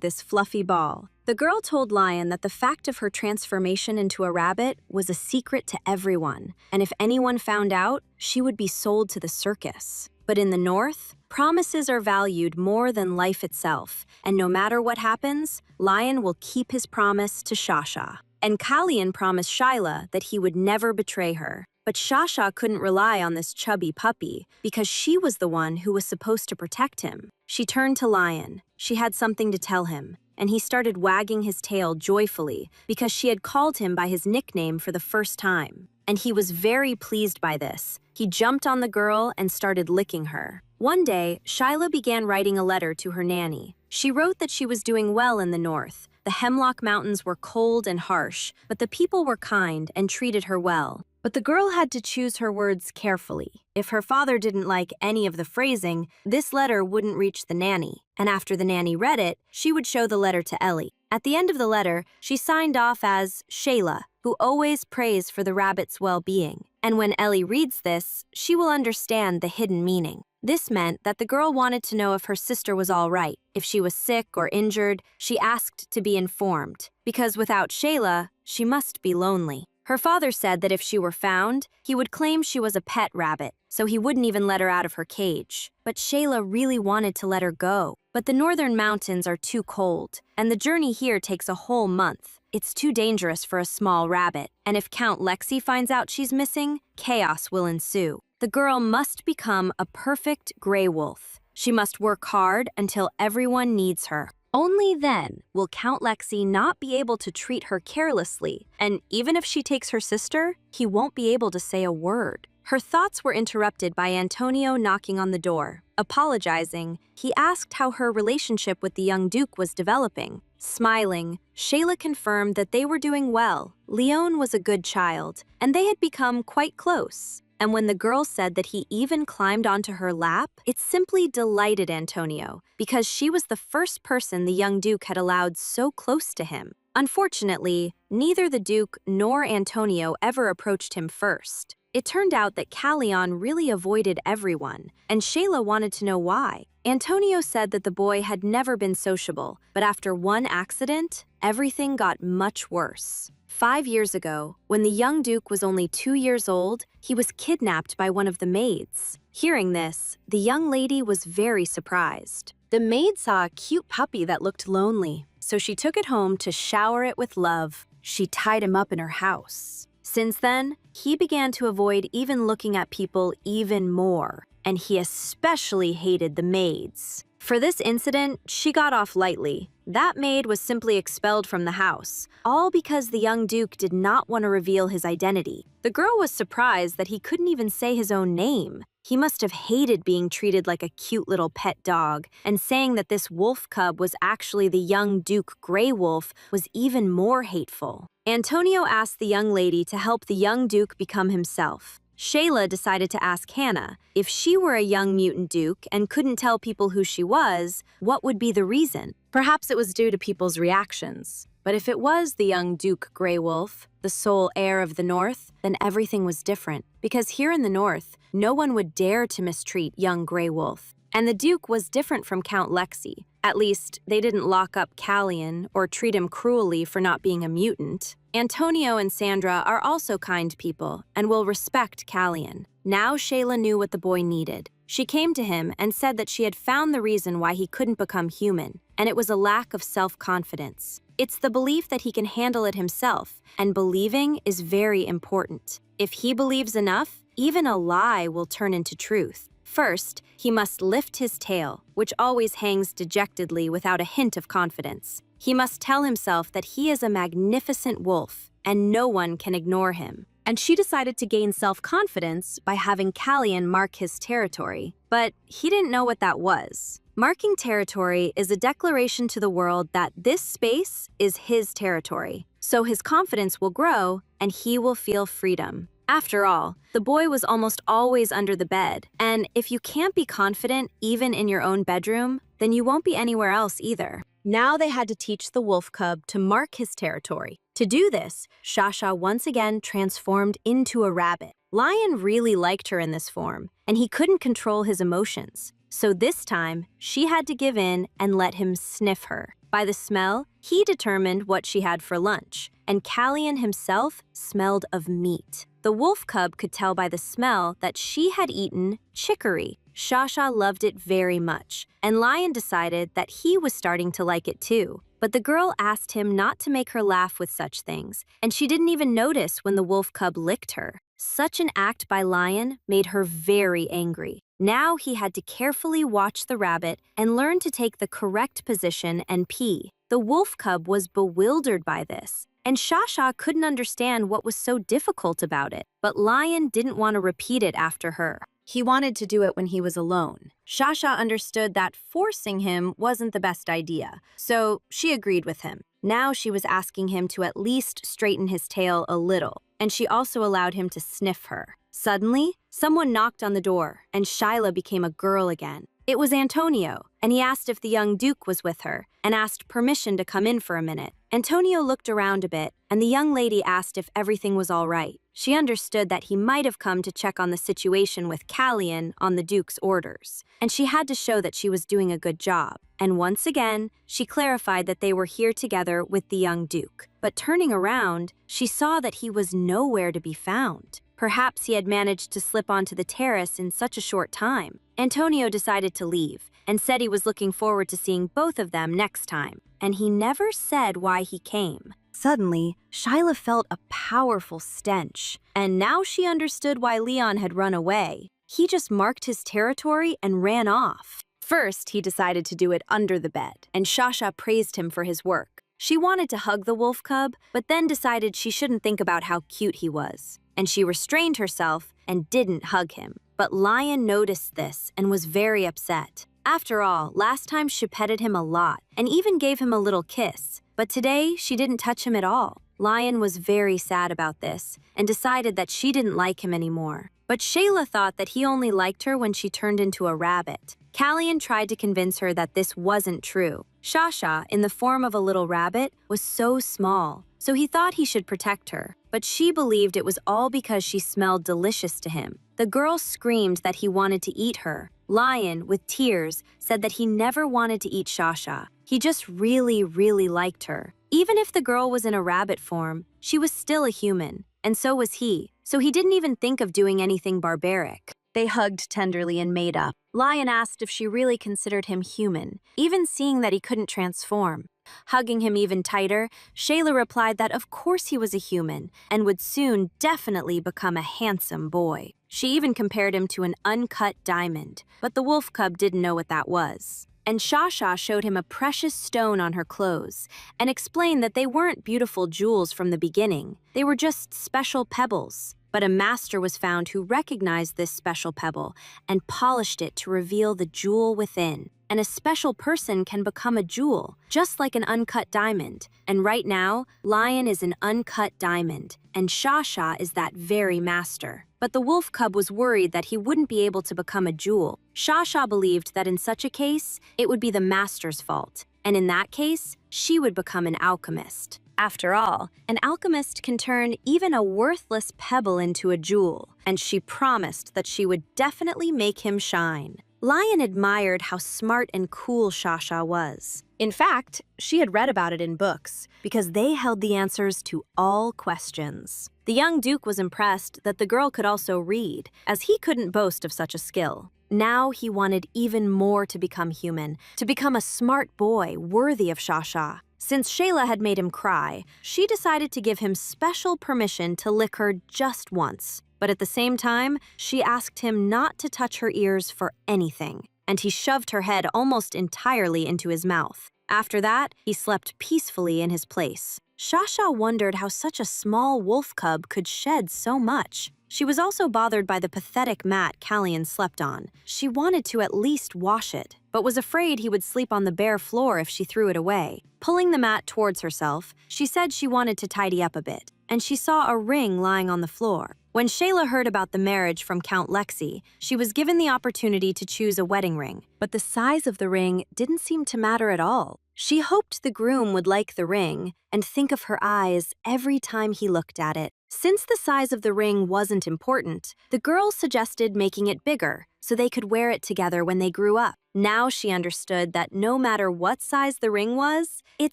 this fluffy ball. The girl told Lion that the fact of her transformation into a rabbit was a secret to everyone, and if anyone found out, she would be sold to the circus. But in the North, promises are valued more than life itself, and no matter what happens, Lion will keep his promise to Shasha. And Callion promised Shyla that he would never betray her. But Shasha couldn't rely on this chubby puppy because she was the one who was supposed to protect him. She turned to Lion. She had something to tell him, and he started wagging his tail joyfully because she had called him by his nickname for the first time. And he was very pleased by this. He jumped on the girl and started licking her. One day, Shyla began writing a letter to her nanny. She wrote that she was doing well in the North. The Hemlock Mountains were cold and harsh, but the people were kind and treated her well. But the girl had to choose her words carefully. If her father didn't like any of the phrasing, this letter wouldn't reach the nanny. And after the nanny read it, she would show the letter to Ellie. At the end of the letter, she signed off as Shayla, who always prays for the rabbit's well-being. And when Ellie reads this, she will understand the hidden meaning. This meant that the girl wanted to know if her sister was all right. If she was sick or injured, she asked to be informed, because without Shayla, she must be lonely. Her father said that if she were found, he would claim she was a pet rabbit, so he wouldn't even let her out of her cage. But Shayla really wanted to let her go. But the northern mountains are too cold, and the journey here takes a whole month. It's too dangerous for a small rabbit, and if Count Lexi finds out she's missing, chaos will ensue. The girl must become a perfect gray wolf. She must work hard until everyone needs her. Only then will Count Lexi not be able to treat her carelessly, and even if she takes her sister, he won't be able to say a word. Her thoughts were interrupted by Antonio knocking on the door. Apologizing, he asked how her relationship with the young Duke was developing. Smiling, Shayla confirmed that they were doing well. Leon was a good child, and they had become quite close. And when the girl said that he even climbed onto her lap, it simply delighted Antonio, because she was the first person the young Duke had allowed so close to him. Unfortunately, neither the Duke nor Antonio ever approached him first. It turned out that Callion really avoided everyone, and Shayla wanted to know why. Antonio said that the boy had never been sociable, but after one accident, everything got much worse. 5 years ago, when the young Duke was only 2 years old, he was kidnapped by one of the maids. Hearing this, the young lady was very surprised. The maid saw a cute puppy that looked lonely, so she took it home to shower it with love. She tied him up in her house. Since then, he began to avoid even looking at people even more, and he especially hated the maids. For this incident, she got off lightly. That maid was simply expelled from the house, all because the young Duke did not want to reveal his identity. The girl was surprised that he couldn't even say his own name. He must have hated being treated like a cute little pet dog, and saying that this wolf cub was actually the young Duke Grey Wolf was even more hateful. Antonio asked the young lady to help the young Duke become himself. Shayla decided to ask Hannah, if she were a young mutant Duke and couldn't tell people who she was, what would be the reason? Perhaps it was due to people's reactions. But if it was the young Duke Grey Wolf, the sole heir of the North, then everything was different. Because here in the North, no one would dare to mistreat young Grey Wolf. And the Duke was different from Count Lexi. At least, they didn't lock up Callion or treat him cruelly for not being a mutant. Antonio and Sandra are also kind people and will respect Callion. Now Shayla knew what the boy needed. She came to him and said that she had found the reason why he couldn't become human, and it was a lack of self-confidence. It's the belief that he can handle it himself, and believing is very important. If he believes enough, even a lie will turn into truth. First, he must lift his tail, which always hangs dejectedly without a hint of confidence. He must tell himself that he is a magnificent wolf, and no one can ignore him. And she decided to gain self-confidence by having Callian mark his territory, but he didn't know what that was. Marking territory is a declaration to the world that this space is his territory, so his confidence will grow and he will feel freedom. After all, the boy was almost always under the bed, and if you can't be confident even in your own bedroom, then you won't be anywhere else either. Now they had to teach the wolf cub to mark his territory. To do this, Shasha once again transformed into a rabbit. Lion really liked her in this form, and he couldn't control his emotions. So this time, she had to give in and let him sniff her. By the smell, he determined what she had for lunch, and Callian himself smelled of meat. The wolf cub could tell by the smell that she had eaten chicory. Shasha loved it very much, and Lion decided that he was starting to like it too. But the girl asked him not to make her laugh with such things, and she didn't even notice when the wolf cub licked her. Such an act by Lion made her very angry. Now he had to carefully watch the rabbit and learn to take the correct position and pee. The wolf cub was bewildered by this, and Shasha couldn't understand what was so difficult about it. But Lion didn't want to repeat it after her. He wanted to do it when he was alone. Shasha understood that forcing him wasn't the best idea, so she agreed with him. Now she was asking him to at least straighten his tail a little, and she also allowed him to sniff her. Suddenly, someone knocked on the door, and Shyla became a girl again. It was Antonio, and he asked if the young Duke was with her, and asked permission to come in for a minute. Antonio looked around a bit, and the young lady asked if everything was all right. She understood that he might have come to check on the situation with Callian on the Duke's orders, and she had to show that she was doing a good job. And once again, she clarified that they were here together with the young Duke. But turning around, she saw that he was nowhere to be found. Perhaps he had managed to slip onto the terrace in such a short time. Antonio decided to leave, and said he was looking forward to seeing both of them next time. And he never said why he came. Suddenly, Shyla felt a powerful stench, and now she understood why Leon had run away. He just marked his territory and ran off. First, he decided to do it under the bed, and Shasha praised him for his work. She wanted to hug the wolf cub, but then decided she shouldn't think about how cute he was, and she restrained herself and didn't hug him. But Lion noticed this and was very upset. After all, last time she petted him a lot and even gave him a little kiss, but today she didn't touch him at all. Lion was very sad about this and decided that she didn't like him anymore. But Shayla thought that he only liked her when she turned into a rabbit. Callian tried to convince her that this wasn't true. Shasha, in the form of a little rabbit, was so small, so he thought he should protect her. But she believed it was all because she smelled delicious to him. The girl screamed that he wanted to eat her. Lion, with tears, said that he never wanted to eat Shasha. He just really liked her. Even if the girl was in a rabbit form, she was still a human, and so was he, so he didn't even think of doing anything barbaric. They hugged tenderly and made up. Lion asked if she really considered him human, even seeing that he couldn't transform. Hugging him even tighter, Shayla replied that of course he was a human and would soon definitely become a handsome boy. She even compared him to an uncut diamond, but the wolf cub didn't know what that was. And Shasha showed him a precious stone on her clothes and explained that they weren't beautiful jewels from the beginning. They were just special pebbles. But a master was found who recognized this special pebble and polished it to reveal the jewel within. And a special person can become a jewel, just like an uncut diamond. And right now, Lion is an uncut diamond, and Shasha is that very master. But the wolf cub was worried that he wouldn't be able to become a jewel. Shasha believed that in such a case, it would be the master's fault. And in that case, she would become an alchemist. After all, an alchemist can turn even a worthless pebble into a jewel, and she promised that she would definitely make him shine. Lion admired how smart and cool Shasha was. In fact, she had read about it in books, because they held the answers to all questions. The young Duke was impressed that the girl could also read, as he couldn't boast of such a skill. Now he wanted even more to become human, to become a smart boy worthy of Shasha. Since Shayla had made him cry, she decided to give him special permission to lick her just once. but at the same time, she asked him not to touch her ears for anything, and he shoved her head almost entirely into his mouth. After that, he slept peacefully in his place. Shasha wondered how such a small wolf cub could shed so much. She was also bothered by the pathetic mat Callion slept on. She wanted to at least wash it, but was afraid he would sleep on the bare floor if she threw it away. Pulling the mat towards herself, she said she wanted to tidy up a bit, and she saw a ring lying on the floor. When Shayla heard about the marriage from Count Lexi, she was given the opportunity to choose a wedding ring, but the size of the ring didn't seem to matter at all. She hoped the groom would like the ring and think of her eyes every time he looked at it. Since the size of the ring wasn't important, the girl suggested making it bigger so they could wear it together when they grew up. Now she understood that no matter what size the ring was, it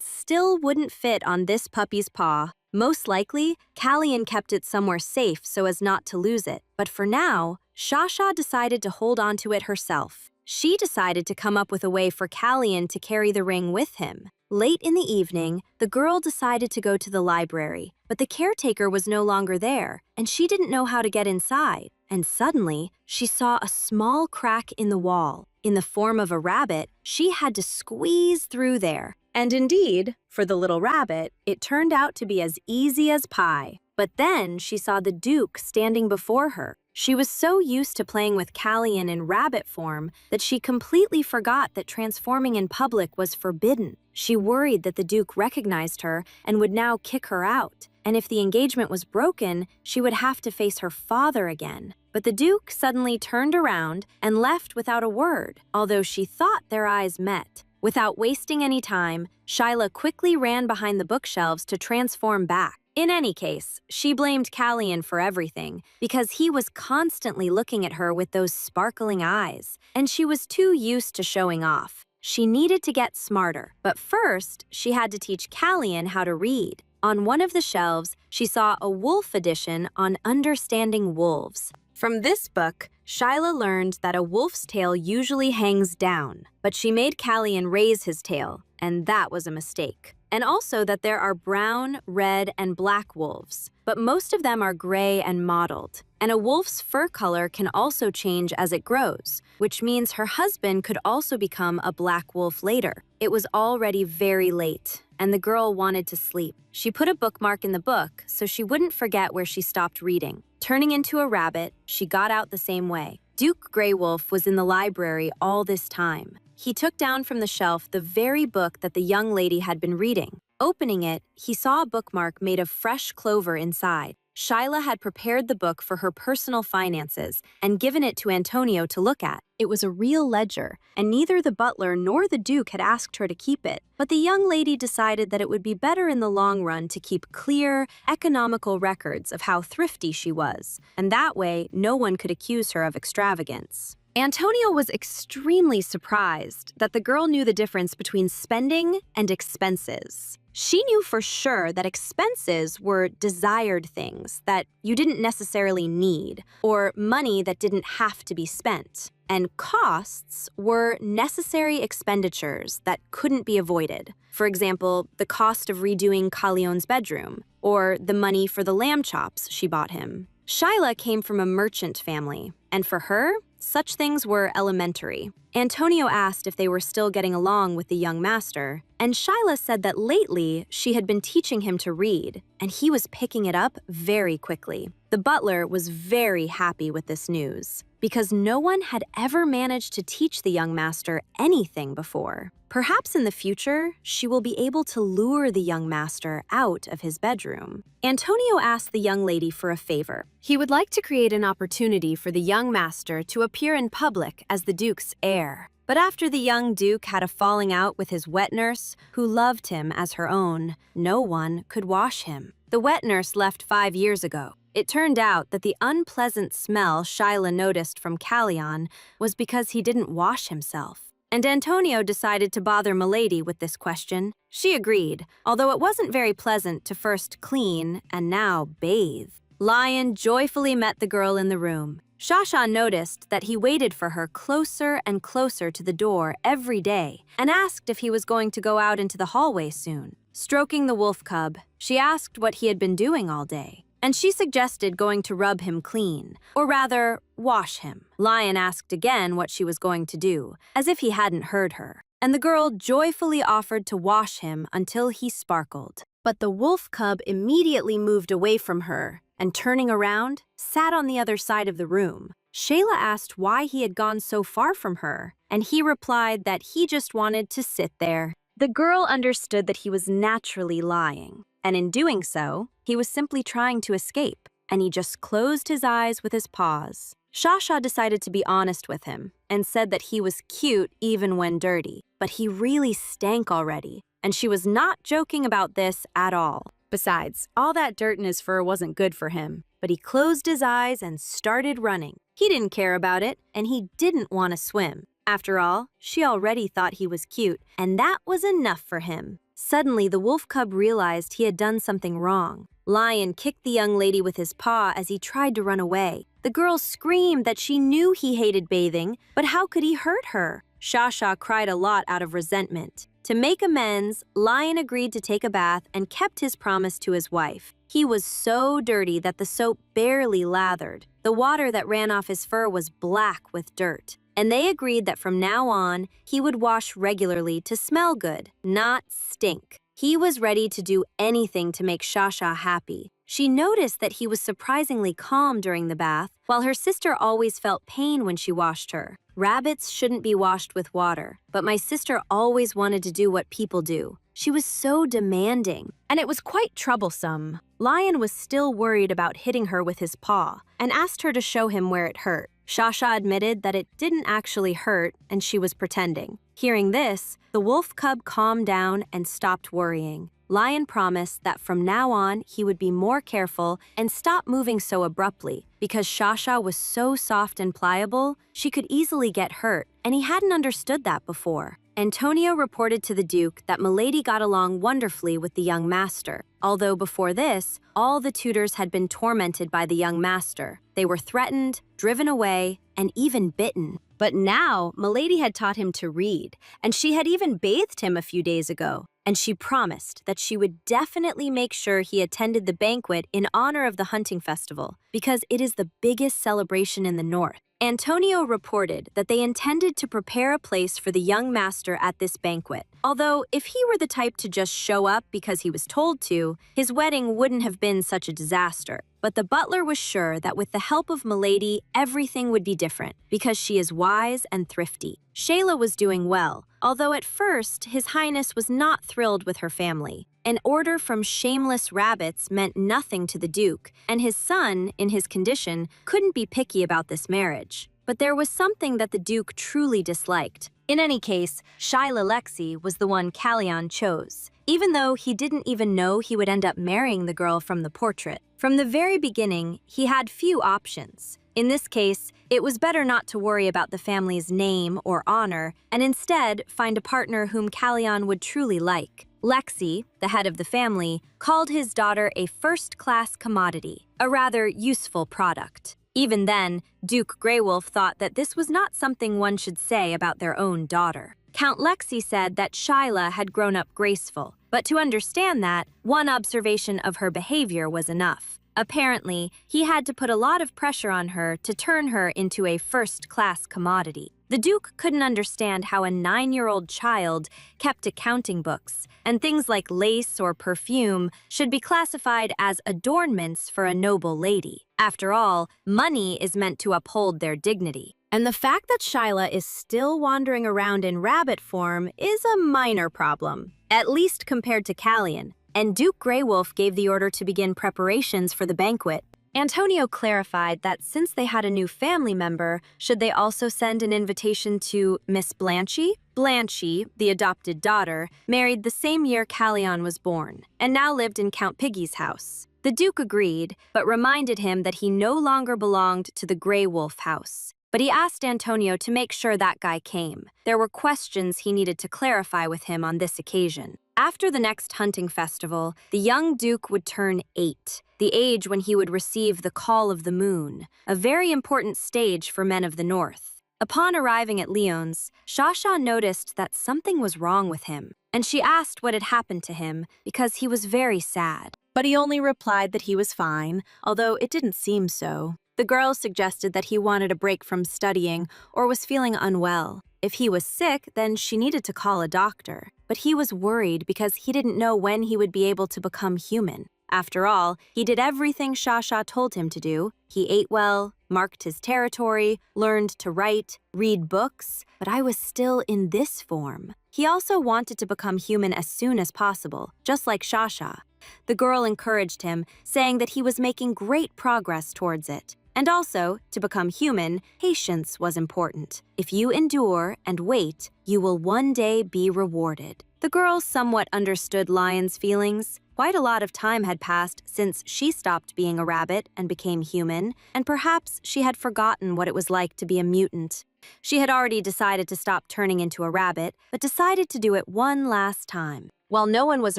still wouldn't fit on this puppy's paw. Most likely, Callion kept it somewhere safe so as not to lose it. But for now, Shasha decided to hold on to it herself. She decided to come up with a way for Callion to carry the ring with him. Late in the evening, the girl decided to go to the library, but the caretaker was no longer there, and she didn't know how to get inside. And suddenly, she saw a small crack in the wall. In the form of a rabbit, she had to squeeze through there. And indeed, for the little rabbit, it turned out to be as easy as pie. But then she saw the Duke standing before her. She was so used to playing with Callion in rabbit form that she completely forgot that transforming in public was forbidden. She worried that the Duke recognized her and would now kick her out. And if the engagement was broken, she would have to face her father again. But the Duke suddenly turned around and left without a word, although she thought their eyes met. Without wasting any time, Shyla quickly ran behind the bookshelves to transform back. In any case, she blamed Callion for everything because he was constantly looking at her with those sparkling eyes, and she was too used to showing off. She needed to get smarter, but first, she had to teach Callion how to read. On one of the shelves, she saw a wolf edition on understanding wolves. From this book, Shyla learned that a wolf's tail usually hangs down, but she made Callion raise his tail, and that was a mistake. And also that there are brown, red, and black wolves, but most of them are gray and mottled. And a wolf's fur color can also change as it grows, which means her husband could also become a black wolf later. It was already very late, and the girl wanted to sleep. She put a bookmark in the book so she wouldn't forget where she stopped reading. Turning into a rabbit, she got out the same way. Duke Grey Wolf was in the library all this time. He took down from the shelf the very book that the young lady had been reading. Opening it, he saw a bookmark made of fresh clover inside. Shyla had prepared the book for her personal finances and given it to Antonio to look at. It was a real ledger, and neither the butler nor the Duke had asked her to keep it. But the young lady decided that it would be better in the long run to keep clear, economical records of how thrifty she was, and that way no one could accuse her of extravagance. Antonio was extremely surprised that the girl knew the difference between spending and expenses. She knew for sure that expenses were desired things that you didn't necessarily need, or money that didn't have to be spent. And costs were necessary expenditures that couldn't be avoided. For example, the cost of redoing Callion's bedroom, or the money for the lamb chops she bought him. Shyla came from a merchant family, and for her, such things were elementary. Antonio asked if they were still getting along with the young master, and Shyla said that lately she had been teaching him to read, and he was picking it up very quickly. The butler was very happy with this news, because no one had ever managed to teach the young master anything before. Perhaps in the future, she will be able to lure the young master out of his bedroom. Antonio asked the young lady for a favor. He would like to create an opportunity for the young master to appear in public as the Duke's heir. But after the young Duke had a falling out with his wet nurse, who loved him as her own, no one could wash him. The wet nurse left 5 years ago. It turned out that the unpleasant smell Shyla noticed from Callion was because he didn't wash himself. And Antonio decided to bother Milady with this question. She agreed, although it wasn't very pleasant to first clean and now bathe. Lion joyfully met the girl in the room. Shasha noticed that he waited for her closer and closer to the door every day and asked if he was going to go out into the hallway soon. Stroking the wolf cub, she asked what he had been doing all day. and she suggested going to rub him clean, or rather, wash him. Lion asked again what she was going to do, as if he hadn't heard her, and the girl joyfully offered to wash him until he sparkled. But the wolf cub immediately moved away from her, and turning around, sat on the other side of the room. Shayla asked why he had gone so far from her, and he replied that he just wanted to sit there. The girl understood that he was naturally lying, and in doing so, he was simply trying to escape, and he just closed his eyes with his paws. Shasha decided to be honest with him and said that he was cute even when dirty, but he really stank already, and she was not joking about this at all. Besides, all that dirt in his fur wasn't good for him, but he closed his eyes and started running. He didn't care about it, and he didn't want to swim. After all, she already thought he was cute, and that was enough for him. Suddenly, the wolf cub realized he had done something wrong. Lion kicked the young lady with his paw as he tried to run away. The girl screamed that she knew he hated bathing, but how could he hurt her? Shasha cried a lot out of resentment. To make amends, Lion agreed to take a bath and kept his promise to his wife. He was so dirty that the soap barely lathered. The water that ran off his fur was black with dirt, and they agreed that from now on, he would wash regularly to smell good, not stink. He was ready to do anything to make Shasha happy. She noticed that he was surprisingly calm during the bath, while her sister always felt pain when she washed her. Rabbits shouldn't be washed with water, but my sister always wanted to do what people do. She was so demanding, and it was quite troublesome. Lion was still worried about hitting her with his paw and asked her to show him where it hurt. Shasha admitted that it didn't actually hurt and she was pretending. Hearing this, the wolf cub calmed down and stopped worrying. Lion promised that from now on he would be more careful and stop moving so abruptly because Shasha was so soft and pliable, she could easily get hurt, and he hadn't understood that before. Antonio reported to the Duke that Milady got along wonderfully with the young master, although before this, all the tutors had been tormented by the young master. They were threatened, driven away, and even bitten. But now, Milady had taught him to read, and she had even bathed him a few days ago. And she promised that she would definitely make sure he attended the banquet in honor of the hunting festival, because it is the biggest celebration in the north. Antonio reported that they intended to prepare a place for the young master at this banquet. Although, if he were the type to just show up because he was told to, his wedding wouldn't have been such a disaster. But the butler was sure that with the help of Milady, everything would be different, because she is wise and thrifty. Shayla was doing well, although at first, His Highness was not thrilled with her family. An order from shameless rabbits meant nothing to the Duke, and his son, in his condition, couldn't be picky about this marriage. But there was something that the Duke truly disliked. In any case, Shyla Lexi was the one Callion chose, even though he didn't even know he would end up marrying the girl from the portrait. From the very beginning, he had few options. In this case, it was better not to worry about the family's name or honor, and instead find a partner whom Callion would truly like. Lexi, the head of the family, called his daughter a first-class commodity, a rather useful product. Even then, Duke Greywolf thought that this was not something one should say about their own daughter. Count Lexi said that Shyla had grown up graceful, but to understand that, one observation of her behavior was enough. Apparently, he had to put a lot of pressure on her to turn her into a first-class commodity. The Duke couldn't understand how a 9-year-old child kept accounting books, and things like lace or perfume should be classified as adornments for a noble lady. After all, money is meant to uphold their dignity. And the fact that Shyla is still wandering around in rabbit form is a minor problem, at least compared to Callion, and Duke Greywolf gave the order to begin preparations for the banquet. Antonio clarified that since they had a new family member, should they also send an invitation to Miss Blanchie? Blanchie, the adopted daughter, married the same year Callion was born, and now lived in Count Piggy's house. The Duke agreed, but reminded him that he no longer belonged to the Grey Wolf house. But he asked Antonio to make sure that guy came. There were questions he needed to clarify with him on this occasion. After the next hunting festival, the young Duke would turn 8, the age when he would receive the Call of the Moon, a very important stage for men of the North. Upon arriving at Leon's, Shasha noticed that something was wrong with him, and she asked what had happened to him because he was very sad. But he only replied that he was fine, although it didn't seem so. The girl suggested that he wanted a break from studying or was feeling unwell. If he was sick, then she needed to call a doctor. But he was worried because he didn't know when he would be able to become human. After all, he did everything Shasha told him to do. He ate well, marked his territory, learned to write, read books, but I was still in this form. He also wanted to become human as soon as possible, just like Shasha. The girl encouraged him, saying that he was making great progress towards it. And also, to become human, patience was important. If you endure and wait, you will one day be rewarded. The girl somewhat understood Lion's feelings. Quite a lot of time had passed since she stopped being a rabbit and became human, and perhaps she had forgotten what it was like to be a mutant. She had already decided to stop turning into a rabbit, but decided to do it one last time. While no one was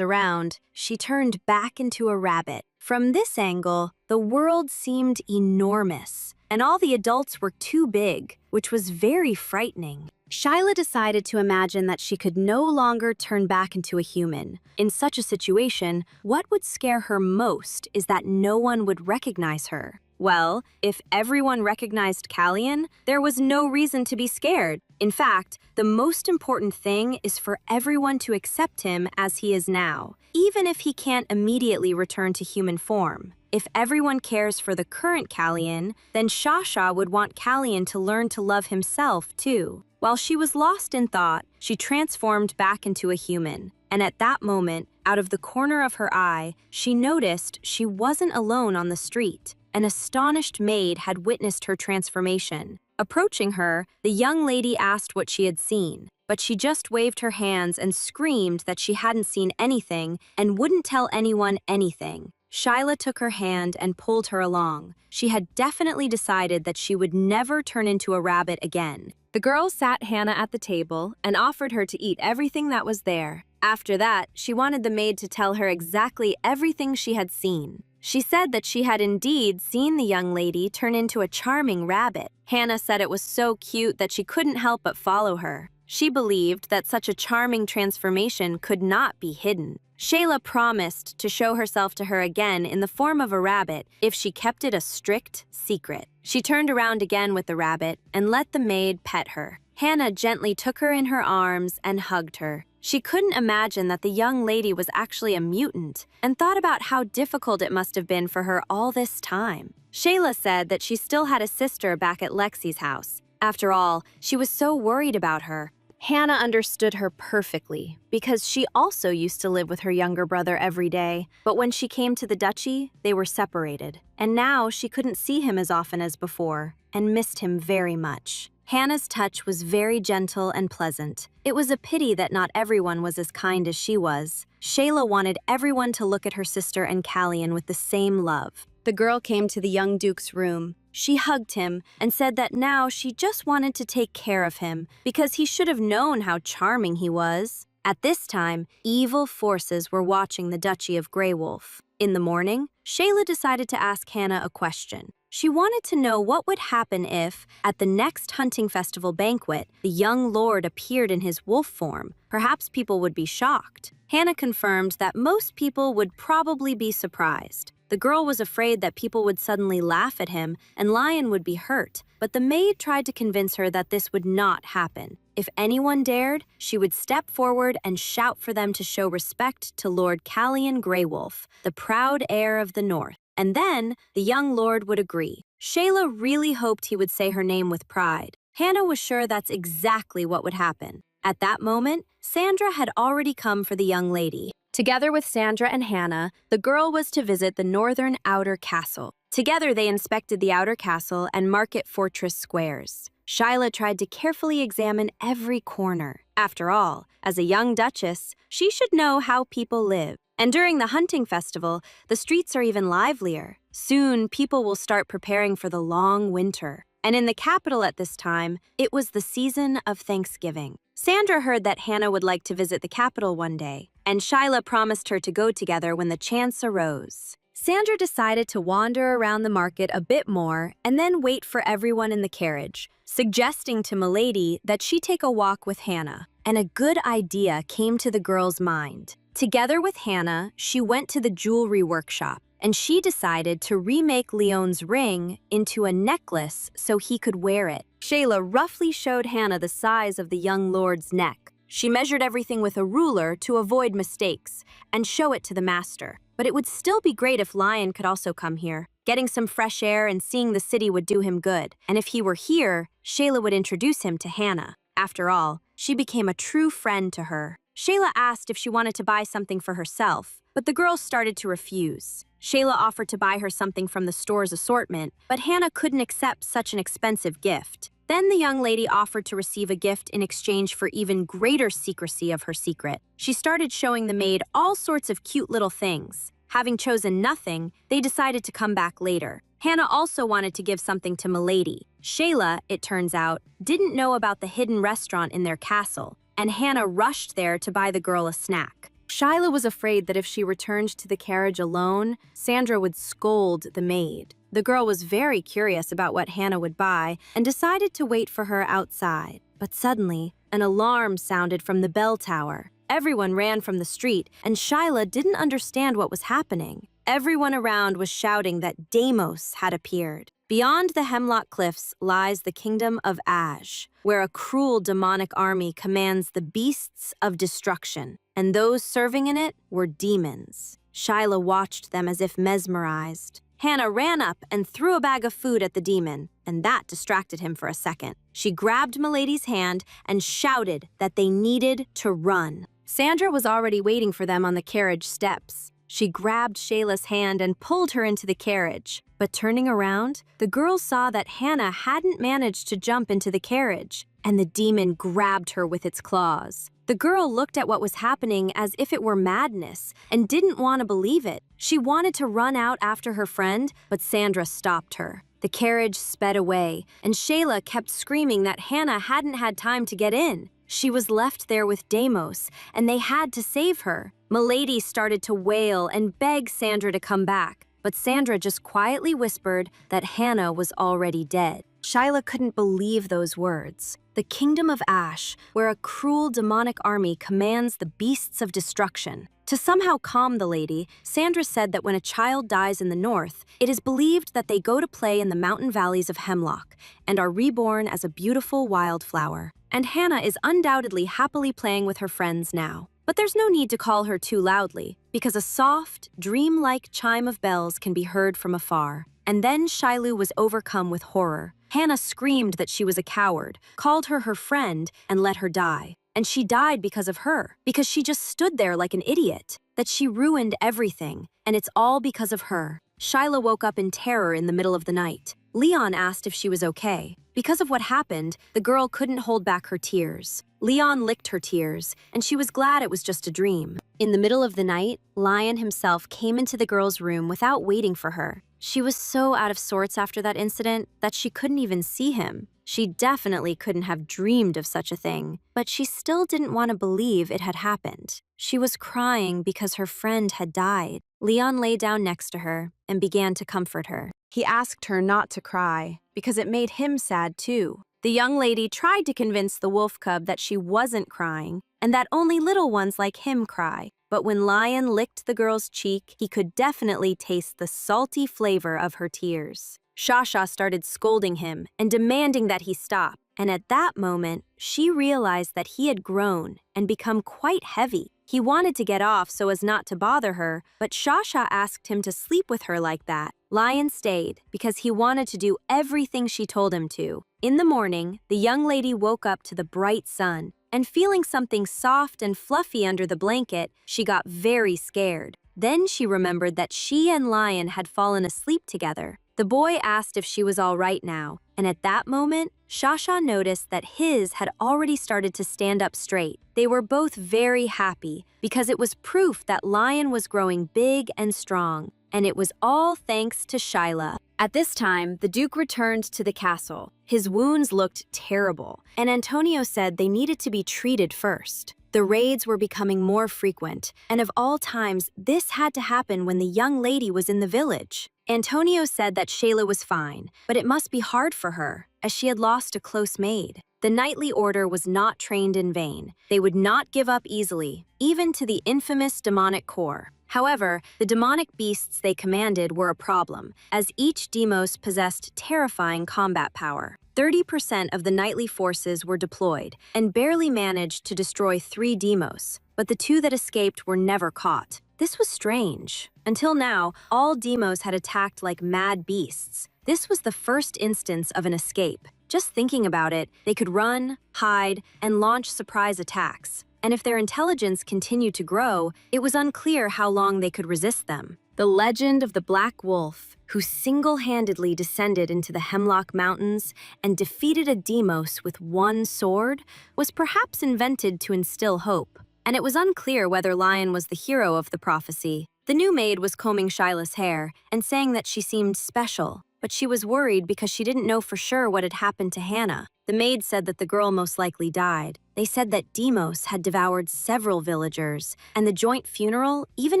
around, she turned back into a rabbit. From this angle, the world seemed enormous, and all the adults were too big, which was very frightening. Shyla decided to imagine that she could no longer turn back into a human. In such a situation, what would scare her most is that no one would recognize her. Well, if everyone recognized Callian, there was no reason to be scared. In fact, the most important thing is for everyone to accept him as he is now, even if he can't immediately return to human form. If everyone cares for the current Callian, then Shasha would want Callian to learn to love himself too. While she was lost in thought, she transformed back into a human. And at that moment, out of the corner of her eye, she noticed she wasn't alone on the street. An astonished maid had witnessed her transformation. Approaching her, the young lady asked what she had seen, but she just waved her hands and screamed that she hadn't seen anything and wouldn't tell anyone anything. Shyla took her hand and pulled her along. She had definitely decided that she would never turn into a rabbit again. The girl sat Hannah at the table and offered her to eat everything that was there. After that, she wanted the maid to tell her exactly everything she had seen. She said that she had indeed seen the young lady turn into a charming rabbit. Hannah said it was so cute that she couldn't help but follow her. She believed that such a charming transformation could not be hidden. Shayla promised to show herself to her again in the form of a rabbit if she kept it a strict secret. She turned around again with the rabbit and let the maid pet her. Hannah gently took her in her arms and hugged her. She couldn't imagine that the young lady was actually a mutant and thought about how difficult it must have been for her all this time. Shayla said that she still had a sister back at Lexi's house. After all, she was so worried about her. Hannah understood her perfectly because she also used to live with her younger brother every day. But when she came to the duchy, they were separated. And now she couldn't see him as often as before and missed him very much. Hannah's touch was very gentle and pleasant. It was a pity that not everyone was as kind as she was. Shayla wanted everyone to look at her sister and Callian with the same love. The girl came to the young duke's room. She hugged him and said that now she just wanted to take care of him because he should have known how charming he was. At this time, evil forces were watching the Duchy of Greywolf. In the morning, Shayla decided to ask Hannah a question. She wanted to know what would happen if, at the next hunting festival banquet, the young lord appeared in his wolf form. Perhaps people would be shocked. Hannah confirmed that most people would probably be surprised. The girl was afraid that people would suddenly laugh at him and Lion would be hurt, but the maid tried to convince her that this would not happen. If anyone dared, she would step forward and shout for them to show respect to Lord Callian Greywolf, the proud heir of the North. And then, the young lord would agree. Shayla really hoped he would say her name with pride. Hannah was sure that's exactly what would happen. At that moment, Sandra had already come for the young lady. Together with Sandra and Hannah, the girl was to visit the northern outer castle. Together they inspected the outer castle and market fortress squares. Shyla tried to carefully examine every corner. After all, as a young duchess, she should know how people live. And during the hunting festival, the streets are even livelier. Soon, people will start preparing for the long winter. And in the capital at this time, it was the season of Thanksgiving. Sandra heard that Hannah would like to visit the capital one day, and Shyla promised her to go together when the chance arose. Sandra decided to wander around the market a bit more and then wait for everyone in the carriage, suggesting to Milady that she take a walk with Hannah. And a good idea came to the girl's mind. Together with Hannah, she went to the jewelry workshop, and she decided to remake Leon's ring into a necklace so he could wear it. Shayla roughly showed Hannah the size of the young lord's neck. She measured everything with a ruler to avoid mistakes and show it to the master. But it would still be great if Lion could also come here. Getting some fresh air and seeing the city would do him good. And if he were here, Shayla would introduce him to Hannah. After all, she became a true friend to her. Shayla asked if she wanted to buy something for herself, but the girl started to refuse. Shayla offered to buy her something from the store's assortment, but Hannah couldn't accept such an expensive gift. Then the young lady offered to receive a gift in exchange for even greater secrecy of her secret. She started showing the maid all sorts of cute little things. Having chosen nothing, they decided to come back later. Hannah also wanted to give something to Milady. Shayla, it turns out, didn't know about the hidden restaurant in their castle, and Hannah rushed there to buy the girl a snack. Shayla was afraid that if she returned to the carriage alone, Sandra would scold the maid. The girl was very curious about what Hannah would buy and decided to wait for her outside. But suddenly, an alarm sounded from the bell tower. Everyone ran from the street, and Shayla didn't understand what was happening. Everyone around was shouting that Deimos had appeared. Beyond the Hemlock Cliffs lies the kingdom of Ash, where a cruel demonic army commands the beasts of destruction, and those serving in it were demons. Shayla watched them as if mesmerized. Hannah ran up and threw a bag of food at the demon, and that distracted him for a second. She grabbed Milady's hand and shouted that they needed to run. Sandra was already waiting for them on the carriage steps. She grabbed Shayla's hand and pulled her into the carriage. But turning around, the girl saw that Hannah hadn't managed to jump into the carriage, and the demon grabbed her with its claws. The girl looked at what was happening as if it were madness and didn't want to believe it. She wanted to run out after her friend, but Sandra stopped her. The carriage sped away, and Shayla kept screaming that Hannah hadn't had time to get in. She was left there with Deimos, and they had to save her. Milady started to wail and beg Sandra to come back, but Sandra just quietly whispered that Hannah was already dead. Shayla couldn't believe those words. The kingdom of Ash, where a cruel demonic army commands the beasts of destruction. To somehow calm the lady, Sandra said that when a child dies in the north, it is believed that they go to play in the mountain valleys of Hemlock and are reborn as a beautiful wildflower. And Hannah is undoubtedly happily playing with her friends now. But there's no need to call her too loudly, because a soft, dreamlike chime of bells can be heard from afar. And then Shayla was overcome with horror. Hannah screamed that she was a coward, called her her friend, and let her die. And she died because of her, because she just stood there like an idiot, that she ruined everything, and it's all because of her. Shayla woke up in terror in the middle of the night. Leon asked if she was okay. Because of what happened, the girl couldn't hold back her tears. Leon licked her tears, and she was glad it was just a dream. In the middle of the night, Lion himself came into the girl's room without waiting for her. She was so out of sorts after that incident that she couldn't even see him. She definitely couldn't have dreamed of such a thing, but she still didn't want to believe it had happened. She was crying because her friend had died. Leon lay down next to her and began to comfort her. He asked her not to cry because it made him sad too. The young lady tried to convince the wolf cub that she wasn't crying and that only little ones like him cry. But when Lion licked the girl's cheek, he could definitely taste the salty flavor of her tears. Shasha started scolding him and demanding that he stop. And at that moment, she realized that he had grown and become quite heavy. He wanted to get off so as not to bother her, but Shasha asked him to sleep with her like that. Lion stayed because he wanted to do everything she told him to. In the morning, the young lady woke up to the bright sun, and feeling something soft and fluffy under the blanket, she got very scared. Then she remembered that she and Lion had fallen asleep together. The boy asked if she was all right now, and at that moment, Shasha noticed that his had already started to stand up straight. They were both very happy because it was proof that Lion was growing big and strong, and it was all thanks to Shayla. At this time, the Duke returned to the castle. His wounds looked terrible, and Antonio said they needed to be treated first. The raids were becoming more frequent, and of all times, this had to happen when the young lady was in the village. Antonio said that Shayla was fine, but it must be hard for her, as she had lost a close maid. The knightly order was not trained in vain. They would not give up easily, even to the infamous demonic corps. However, the demonic beasts they commanded were a problem, as each demos possessed terrifying combat power. 30% of the knightly forces were deployed and barely managed to destroy 3 demos, but the 2 that escaped were never caught. This was strange. Until now, all demos had attacked like mad beasts. This was the first instance of an escape. Just thinking about it, they could run, hide, and launch surprise attacks. And if their intelligence continued to grow, it was unclear how long they could resist them. The legend of the Black Wolf, who single-handedly descended into the Hemlock Mountains and defeated a demos with one sword, was perhaps invented to instill hope. And it was unclear whether Lion was the hero of the prophecy. The new maid was combing Shyla's hair and saying that she seemed special, but she was worried because she didn't know for sure what had happened to Hannah. The maid said that the girl most likely died. They said that demos had devoured several villagers, and the joint funeral even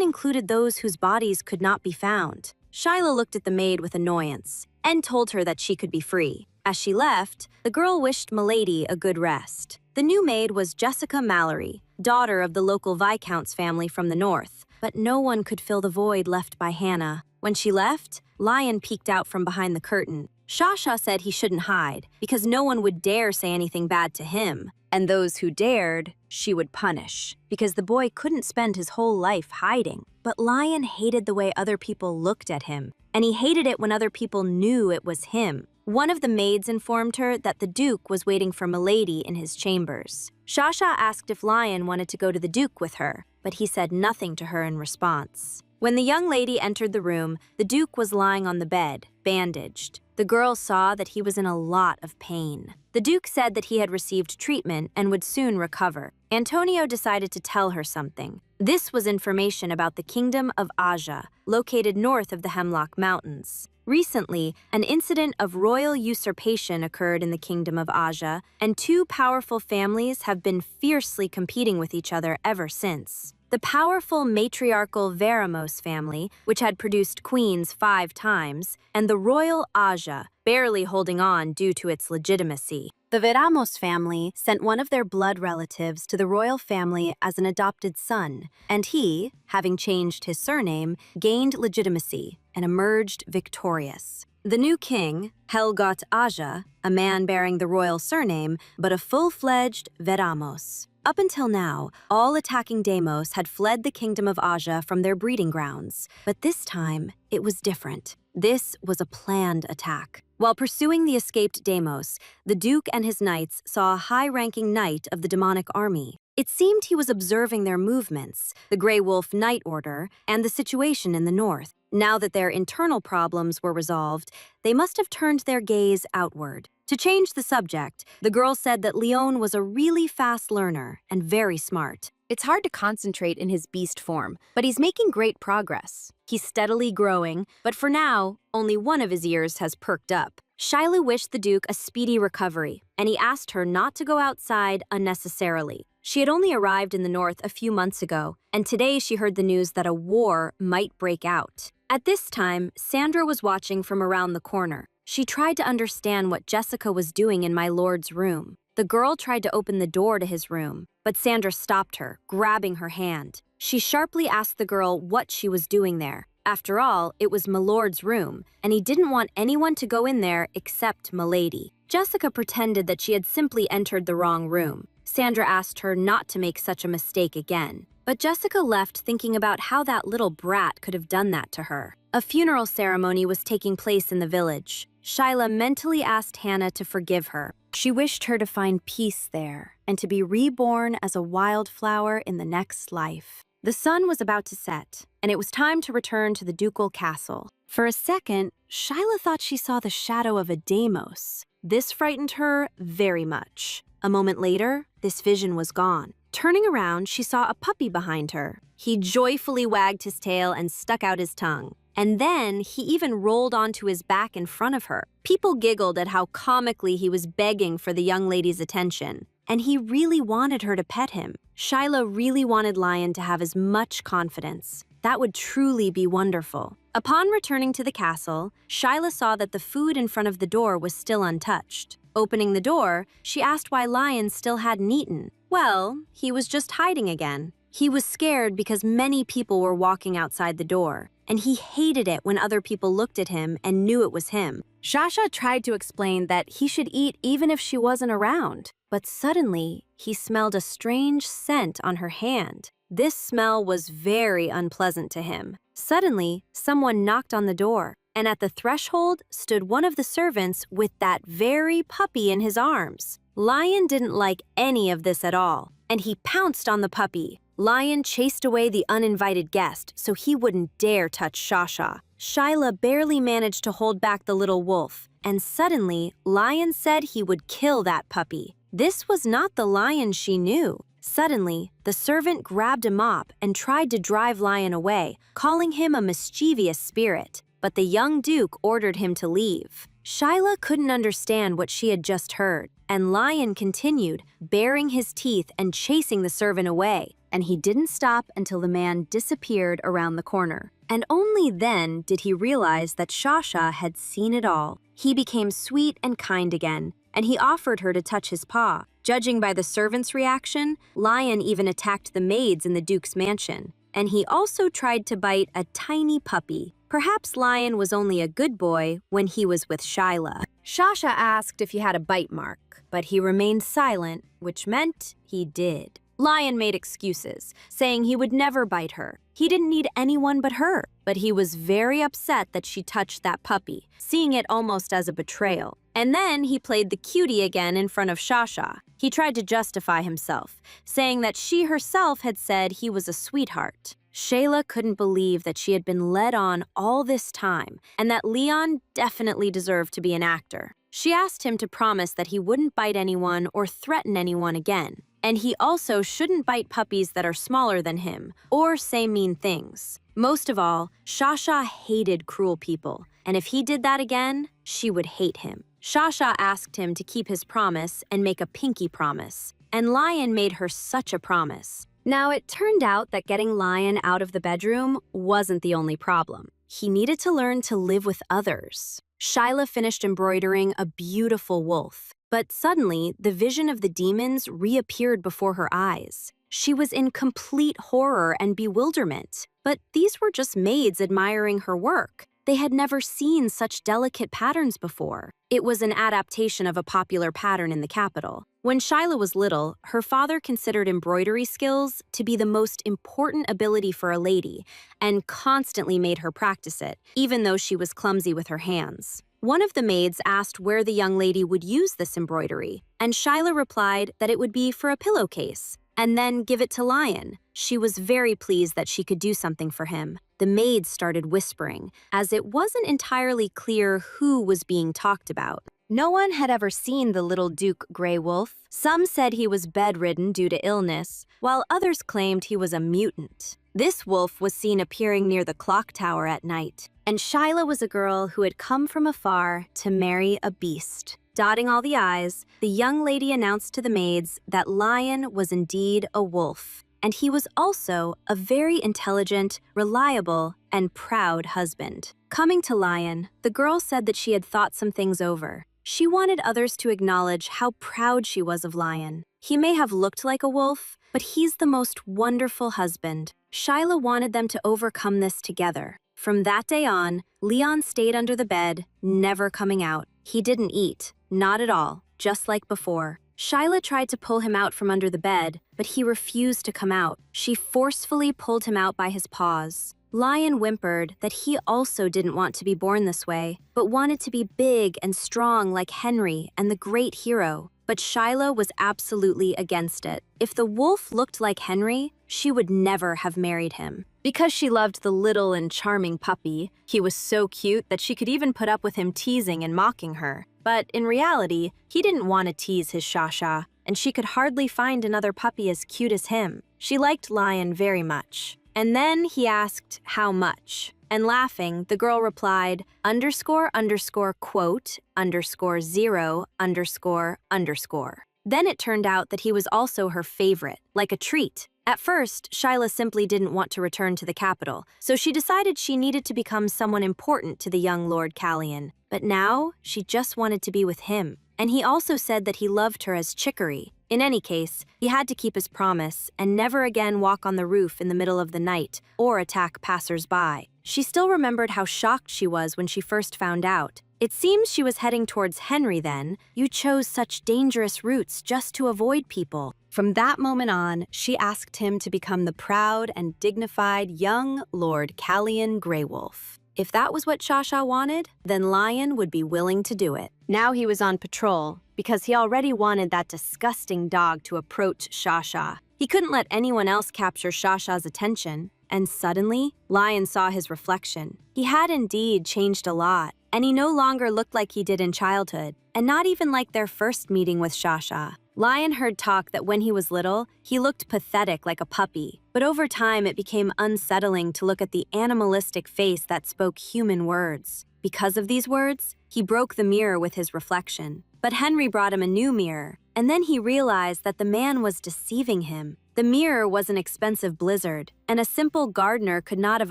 included those whose bodies could not be found. Shyla looked at the maid with annoyance and told her that she could be free. As she left, the girl wished Milady a good rest. The new maid was Jessica Mallory, daughter of the local Viscount's family from the north, but no one could fill the void left by Hannah. When she left, Lion peeked out from behind the curtain. Shasha said he shouldn't hide because no one would dare say anything bad to him, and those who dared, she would punish, because the boy couldn't spend his whole life hiding. But Lion hated the way other people looked at him, and he hated it when other people knew it was him. One of the maids informed her that the Duke was waiting for Milady in his chambers. Shasha asked if Lion wanted to go to the Duke with her, but he said nothing to her in response. When the young lady entered the room, the Duke was lying on the bed, bandaged. The girl saw that he was in a lot of pain. The Duke said that he had received treatment and would soon recover. Antonio decided to tell her something. This was information about the Kingdom of Aja, located north of the Hemlock Mountains. Recently, an incident of royal usurpation occurred in the Kingdom of Aja, and 2 powerful families have been fiercely competing with each other ever since. The powerful matriarchal Veramos family, which had produced queens 5 times, and the royal Aja, barely holding on due to its legitimacy. The Veramos family sent one of their blood relatives to the royal family as an adopted son, and he, having changed his surname, gained legitimacy and emerged victorious. The new king, Helgot Aja, a man bearing the royal surname, but a full-fledged Veramos. Up until now, all attacking demos had fled the Kingdom of Aja from their breeding grounds, but this time, it was different. This was a planned attack. While pursuing the escaped demos, the Duke and his knights saw a high-ranking knight of the demonic army. It seemed he was observing their movements, the Grey Wolf Knight Order, and the situation in the north. Now that their internal problems were resolved, they must have turned their gaze outward. To change the subject, the girl said that Leon was a really fast learner and very smart. It's hard to concentrate in his beast form, but he's making great progress. He's steadily growing, but for now, only one of his ears has perked up. Shyla wished the Duke a speedy recovery, and he asked her not to go outside unnecessarily. She had only arrived in the north a few months ago, and today she heard the news that a war might break out. At this time, Sandra was watching from around the corner. She tried to understand what Jessica was doing in my lord's room. The girl tried to open the door to his room, but Sandra stopped her, grabbing her hand. She sharply asked the girl what she was doing there. After all, it was my lord's room, and he didn't want anyone to go in there except Milady. Jessica pretended that she had simply entered the wrong room. Sandra asked her not to make such a mistake again. But Jessica left thinking about how that little brat could have done that to her. A funeral ceremony was taking place in the village. Shyla mentally asked Hannah to forgive her. She wished her to find peace there and to be reborn as a wildflower in the next life. The sun was about to set, and it was time to return to the ducal castle. For a second, Shyla thought she saw the shadow of a demos. This frightened her very much. A moment later, this vision was gone. Turning around, she saw a puppy behind her. He joyfully wagged his tail and stuck out his tongue. And then he even rolled onto his back in front of her. People giggled at how comically he was begging for the young lady's attention. and he really wanted her to pet him. Shyla really wanted Lion to have as much confidence. That would truly be wonderful. Upon returning to the castle, Shyla saw that the food in front of the door was still untouched. Opening the door, she asked why Lion still hadn't eaten. Well, he was just hiding again. He was scared because many people were walking outside the door, and he hated it when other people looked at him and knew it was him. Shasha tried to explain that he should eat even if she wasn't around, but suddenly he smelled a strange scent on her hand. This smell was very unpleasant to him. Suddenly, someone knocked on the door, and at the threshold stood one of the servants with that very puppy in his arms. Lion didn't like any of this at all, and he pounced on the puppy. Lion chased away the uninvited guest so he wouldn't dare touch Shasha. Shyla barely managed to hold back the little wolf, and suddenly, Lion said he would kill that puppy. This was not the Lion she knew. Suddenly, the servant grabbed a mop and tried to drive Lion away, calling him a mischievous spirit. But the young duke ordered him to leave. Shyla couldn't understand what she had just heard, and Lion continued, baring his teeth and chasing the servant away, and he didn't stop until the man disappeared around the corner. And only then did he realize that Shasha had seen it all. He became sweet and kind again, and he offered her to touch his paw. Judging by the servant's reaction, Lion even attacked the maids in the duke's mansion, and he also tried to bite a tiny puppy. Perhaps Lion was only a good boy when he was with Shyla. Shasha asked if he had a bite mark, but he remained silent, which meant he did. Lion made excuses, saying he would never bite her. He didn't need anyone but her, but he was very upset that she touched that puppy, seeing it almost as a betrayal. And then he played the cutie again in front of Shasha. He tried to justify himself, saying that she herself had said he was a sweetheart. Shayla couldn't believe that she had been led on all this time, and that Leon definitely deserved to be an actor. She asked him to promise that he wouldn't bite anyone or threaten anyone again. And he also shouldn't bite puppies that are smaller than him, or say mean things. Most of all, Shasha hated cruel people, and if he did that again, she would hate him. Shasha asked him to keep his promise and make a pinky promise, and Lion made her such a promise. Now, it turned out that getting Lion out of the bedroom wasn't the only problem. He needed to learn to live with others. Shyla finished embroidering a beautiful wolf. But suddenly, the vision of the demons reappeared before her eyes. She was in complete horror and bewilderment. But these were just maids admiring her work. They had never seen such delicate patterns before. It was an adaptation of a popular pattern in the capital. When Shyla was little, her father considered embroidery skills to be the most important ability for a lady and constantly made her practice it, even though she was clumsy with her hands. One of the maids asked where the young lady would use this embroidery, and Shyla replied that it would be for a pillowcase, and then give it to Lion. She was very pleased that she could do something for him. The maids started whispering, as it wasn't entirely clear who was being talked about. No one had ever seen the little Duke Grey Wolf. Some said he was bedridden due to illness, while others claimed he was a mutant. This wolf was seen appearing near the clock tower at night, and Shyla was a girl who had come from afar to marry a beast. Dotting all the I's, the young lady announced to the maids that Lion was indeed a wolf, and he was also a very intelligent, reliable, and proud husband. Coming to Lion, the girl said that she had thought some things over. She wanted others to acknowledge how proud she was of Lion. He may have looked like a wolf, but he's the most wonderful husband. Shyla wanted them to overcome this together. From that day on, Leon stayed under the bed, never coming out. He didn't eat, not at all, just like before. Shyla tried to pull him out from under the bed, but he refused to come out. She forcefully pulled him out by his paws. Lion whimpered that he also didn't want to be born this way, but wanted to be big and strong like Henry and the great hero. But Shyla was absolutely against it. If the wolf looked like Henry, she would never have married him. Because she loved the little and charming puppy, he was so cute that she could even put up with him teasing and mocking her. But in reality, he didn't want to tease his Shasha, and she could hardly find another puppy as cute as him. She liked Lion very much. And then he asked how much. And laughing, the girl replied, ______________________________________________________________________________________________________________________ Then it turned out that he was also her favorite, like a treat. At first, Shyla simply didn't want to return to the capital, so she decided she needed to become someone important to the young Lord Callian. But now, she just wanted to be with him. And he also said that he loved her as Chicory. In any case, he had to keep his promise and never again walk on the roof in the middle of the night or attack passers-by. She still remembered how shocked she was when she first found out. It seems she was heading towards Henry then. You chose such dangerous routes just to avoid people. From that moment on, she asked him to become the proud and dignified young Lord Callian Greywolf. If that was what Shasha wanted, then Lion would be willing to do it. Now he was on patrol, because he already wanted that disgusting dog to approach Shasha. He couldn't let anyone else capture Shasha's attention, and suddenly, Lion saw his reflection. He had indeed changed a lot, and he no longer looked like he did in childhood, and not even like their first meeting with Shasha. Lion heard talk that when he was little, he looked pathetic like a puppy, but over time it became unsettling to look at the animalistic face that spoke human words. Because of these words, he broke the mirror with his reflection. But Henry brought him a new mirror, and then he realized that the man was deceiving him. The mirror was an expensive blizzard, and a simple gardener could not have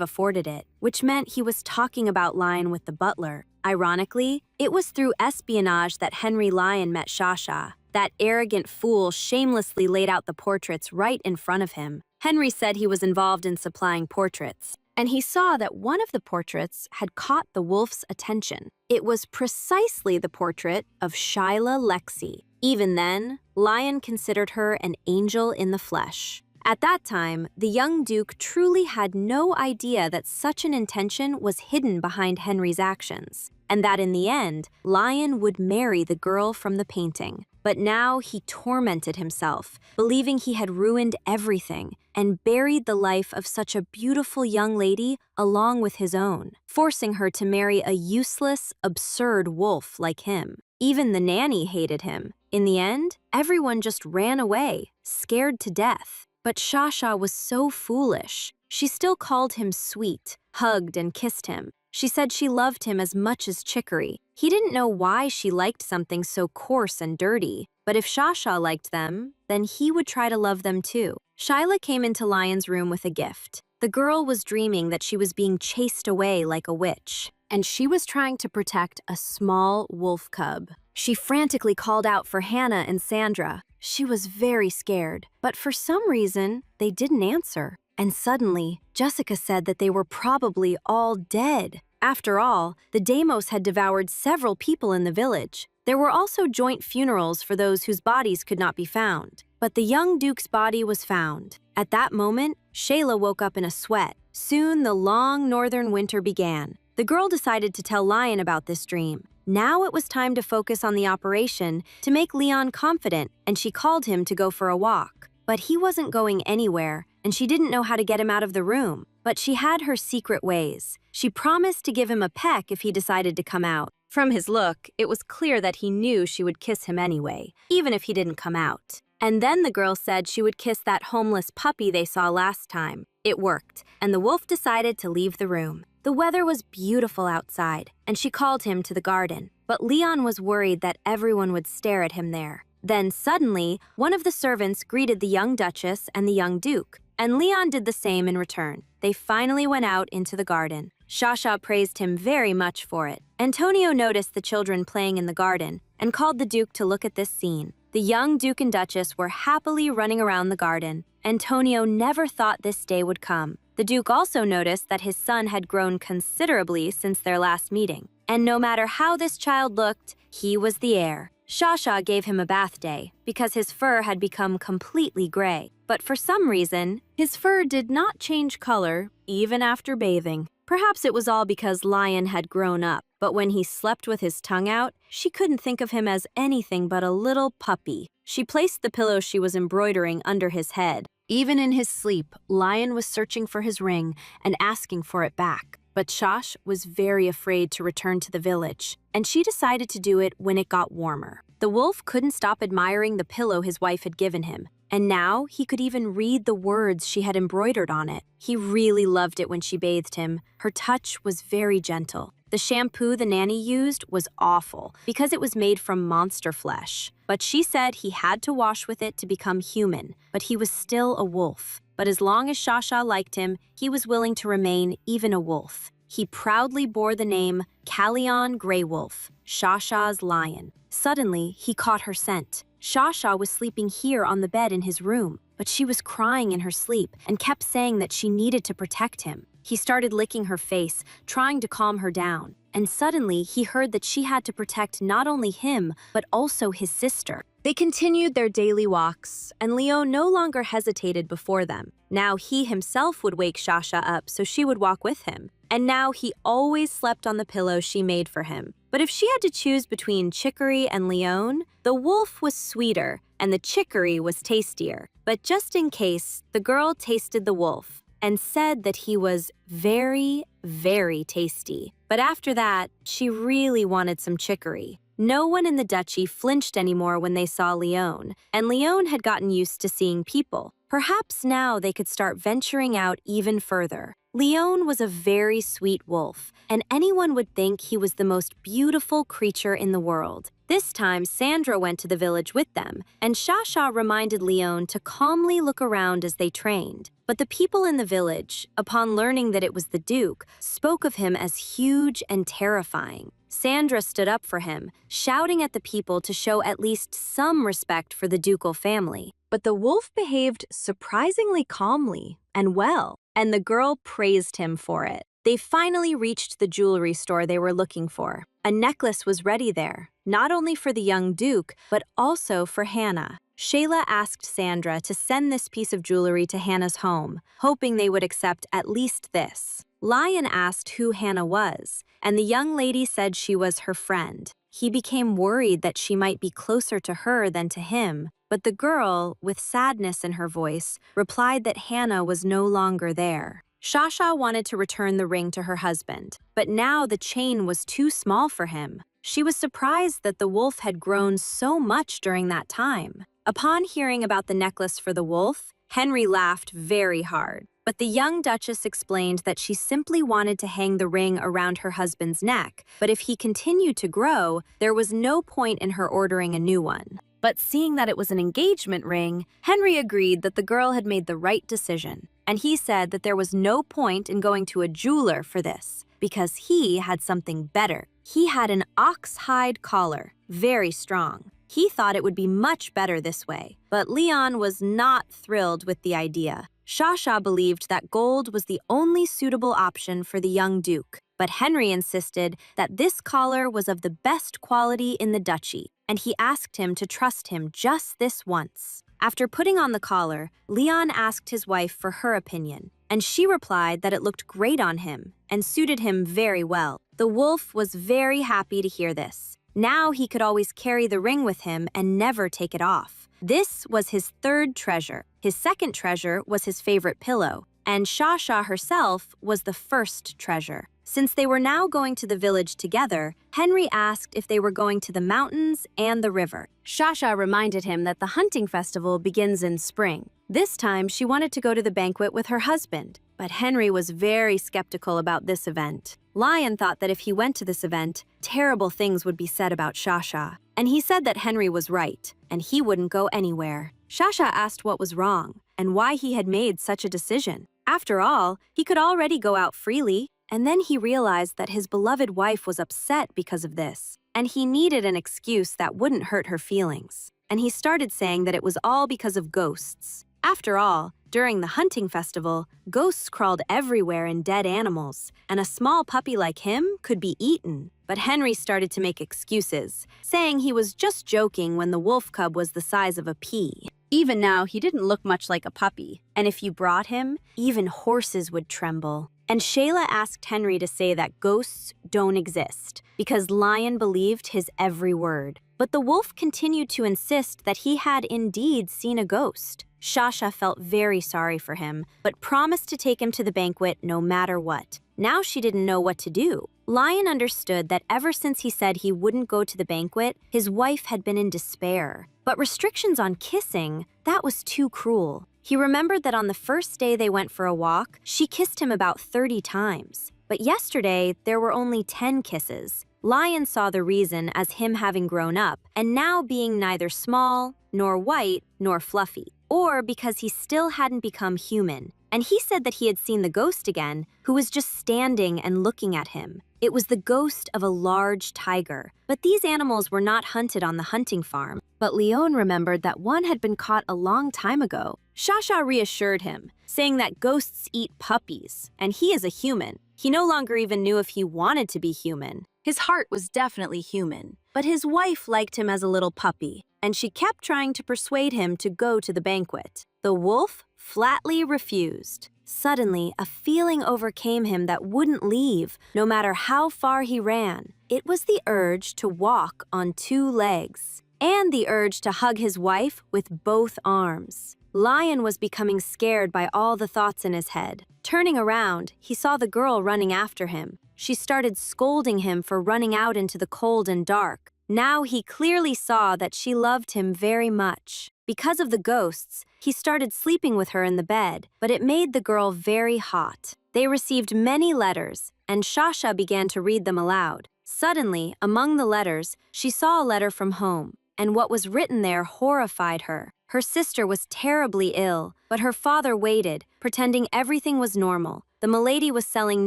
afforded it, which meant he was talking about Lion with the butler. Ironically, it was through espionage that Henry Lion met Shasha. That arrogant fool shamelessly laid out the portraits right in front of him. Henry said he was involved in supplying portraits, and he saw that one of the portraits had caught the wolf's attention. It was precisely the portrait of Shyla Lexi. Even then, Lion considered her an angel in the flesh. At that time, the young Duke truly had no idea that such an intention was hidden behind Henry's actions, and that in the end, Lion would marry the girl from the painting. But now he tormented himself, believing he had ruined everything and buried the life of such a beautiful young lady along with his own, forcing her to marry a useless, absurd wolf like him. Even the nanny hated him. In the end, everyone just ran away, scared to death. But Shasha was so foolish. She still called him sweet, hugged and kissed him. She said she loved him as much as Chicory. He didn't know why she liked something so coarse and dirty, but if Shasha liked them, then he would try to love them too. Shyla came into Lion's room with a gift. The girl was dreaming that she was being chased away like a witch, and she was trying to protect a small wolf cub. She frantically called out for Hannah and Sandra. She was very scared, but for some reason, they didn't answer. And suddenly, Jessica said that they were probably all dead. After all, the Deimos had devoured several people in the village. There were also joint funerals for those whose bodies could not be found. But the young Duke's body was found. At that moment, Shayla woke up in a sweat. Soon, the long northern winter began. The girl decided to tell Lion about this dream. Now it was time to focus on the operation to make Leon confident, and she called him to go for a walk. But he wasn't going anywhere, and she didn't know how to get him out of the room. But she had her secret ways. She promised to give him a peck if he decided to come out. From his look, it was clear that he knew she would kiss him anyway, even if he didn't come out. And then the girl said she would kiss that homeless puppy they saw last time. It worked, and the wolf decided to leave the room. The weather was beautiful outside, and she called him to the garden. But Leon was worried that everyone would stare at him there. Then suddenly, one of the servants greeted the young Duchess and the young Duke, and Leon did the same in return. They finally went out into the garden. Shasha praised him very much for it. Antonio noticed the children playing in the garden and called the Duke to look at this scene. The young Duke and Duchess were happily running around the garden. Antonio never thought this day would come. The Duke also noticed that his son had grown considerably since their last meeting. And no matter how this child looked, he was the heir. Shasha gave him a bath day because his fur had become completely gray. But for some reason, his fur did not change color even after bathing. Perhaps it was all because Lion had grown up, but when he slept with his tongue out, she couldn't think of him as anything but a little puppy. She placed the pillow she was embroidering under his head. Even in his sleep, Lion was searching for his ring and asking for it back. But Shash was very afraid to return to the village, and she decided to do it when it got warmer. The wolf couldn't stop admiring the pillow his wife had given him, and now he could even read the words she had embroidered on it. He really loved it when she bathed him. Her touch was very gentle. The shampoo the nanny used was awful because it was made from monster flesh. But she said he had to wash with it to become human, but he was still a wolf. But as long as Shasha liked him, he was willing to remain even a wolf. He proudly bore the name Kallion Grey Wolf, Shasha's lion. Suddenly, he caught her scent. Shasha was sleeping here on the bed in his room, but she was crying in her sleep and kept saying that she needed to protect him. He started licking her face, trying to calm her down. And suddenly, he heard that she had to protect not only him, but also his sister. They continued their daily walks, and Leo no longer hesitated before them. Now he himself would wake Shasha up so she would walk with him. And now he always slept on the pillow she made for him. But if she had to choose between Chicory and Leon, the wolf was sweeter and the chicory was tastier. But just in case, the girl tasted the wolf and said that he was very, very tasty. But after that, she really wanted some chicory. No one in the duchy flinched anymore when they saw Leon, and Leon had gotten used to seeing people. Perhaps now they could start venturing out even further. Leon was a very sweet wolf, and anyone would think he was the most beautiful creature in the world. This time, Sandra went to the village with them, and Shasha reminded Leon to calmly look around as they trained. But the people in the village, upon learning that it was the Duke, spoke of him as huge and terrifying. Sandra stood up for him, shouting at the people to show at least some respect for the ducal family. But the wolf behaved surprisingly calmly and well, and the girl praised him for it. They finally reached the jewelry store they were looking for. A necklace was ready there, not only for the young Duke, but also for Hannah. Shayla asked Sandra to send this piece of jewelry to Hannah's home, hoping they would accept at least this. Lion asked who Hannah was, and the young lady said she was her friend. He became worried that she might be closer to her than to him, but the girl, with sadness in her voice, replied that Hannah was no longer there. Shasha wanted to return the ring to her husband, but now the chain was too small for him. She was surprised that the wolf had grown so much during that time. Upon hearing about the necklace for the wolf, Henry laughed very hard. But the young Duchess explained that she simply wanted to hang the ring around her husband's neck, but if he continued to grow, there was no point in her ordering a new one. But seeing that it was an engagement ring, Henry agreed that the girl had made the right decision, and he said that there was no point in going to a jeweler for this, because he had something better. He had an ox-hide collar, very strong. He thought it would be much better this way, but Leon was not thrilled with the idea. Shasha believed that gold was the only suitable option for the young Duke, but Henry insisted that this collar was of the best quality in the duchy, and he asked him to trust him just this once. After putting on the collar, Leon asked his wife for her opinion, and she replied that it looked great on him and suited him very well. The wolf was very happy to hear this. Now he could always carry the ring with him and never take it off. This was his third treasure. His second treasure was his favorite pillow, and Shasha herself was the first treasure. Since they were now going to the village together, Henry asked if they were going to the mountains and the river. Shasha reminded him that the hunting festival begins in spring. This time, she wanted to go to the banquet with her husband, but Henry was very skeptical about this event. Lion thought that if he went to this event, terrible things would be said about Shasha, and he said that Henry was right, and he wouldn't go anywhere. Shasha asked what was wrong, and why he had made such a decision. After all, he could already go out freely, and then he realized that his beloved wife was upset because of this, and he needed an excuse that wouldn't hurt her feelings. And he started saying that it was all because of ghosts. After all, during the hunting festival, ghosts crawled everywhere in dead animals, and a small puppy like him could be eaten. But Henry started to make excuses, saying he was just joking when the wolf cub was the size of a pea. Even now, he didn't look much like a puppy, and if you brought him, even horses would tremble. And Shayla asked Henry to say that ghosts don't exist, because Lion believed his every word. But the wolf continued to insist that he had indeed seen a ghost. Shasha felt very sorry for him, but promised to take him to the banquet no matter what. Now she didn't know what to do. Lion understood that ever since he said he wouldn't go to the banquet, his wife had been in despair. But restrictions on kissing, that was too cruel. He remembered that on the first day they went for a walk, she kissed him about 30 times. But but yesterday there were only 10 kisses. Lion saw the reason as him having grown up and now being neither small, nor white, nor fluffy, or because he still hadn't become human. And he said that he had seen the ghost again, who was just standing and looking at him. It was the ghost of a large tiger, but these animals were not hunted on the hunting farm. But Leon remembered that one had been caught a long time ago. Shasha reassured him, saying that ghosts eat puppies, and he is a human. He no longer even knew if he wanted to be human. His heart was definitely human, but his wife liked him as a little puppy, and she kept trying to persuade him to go to the banquet. The wolf flatly refused. Suddenly, a feeling overcame him that wouldn't leave, no matter how far he ran. It was the urge to walk on 2 legs, and the urge to hug his wife with both arms. Lion was becoming scared by all the thoughts in his head. Turning around, he saw the girl running after him. She started scolding him for running out into the cold and dark. Now he clearly saw that she loved him very much. Because of the ghosts, he started sleeping with her in the bed, but it made the girl very hot. They received many letters, and Shasha began to read them aloud. Suddenly, among the letters, she saw a letter from home, and what was written there horrified her. Her sister was terribly ill, but her father waited, pretending everything was normal. The milady was selling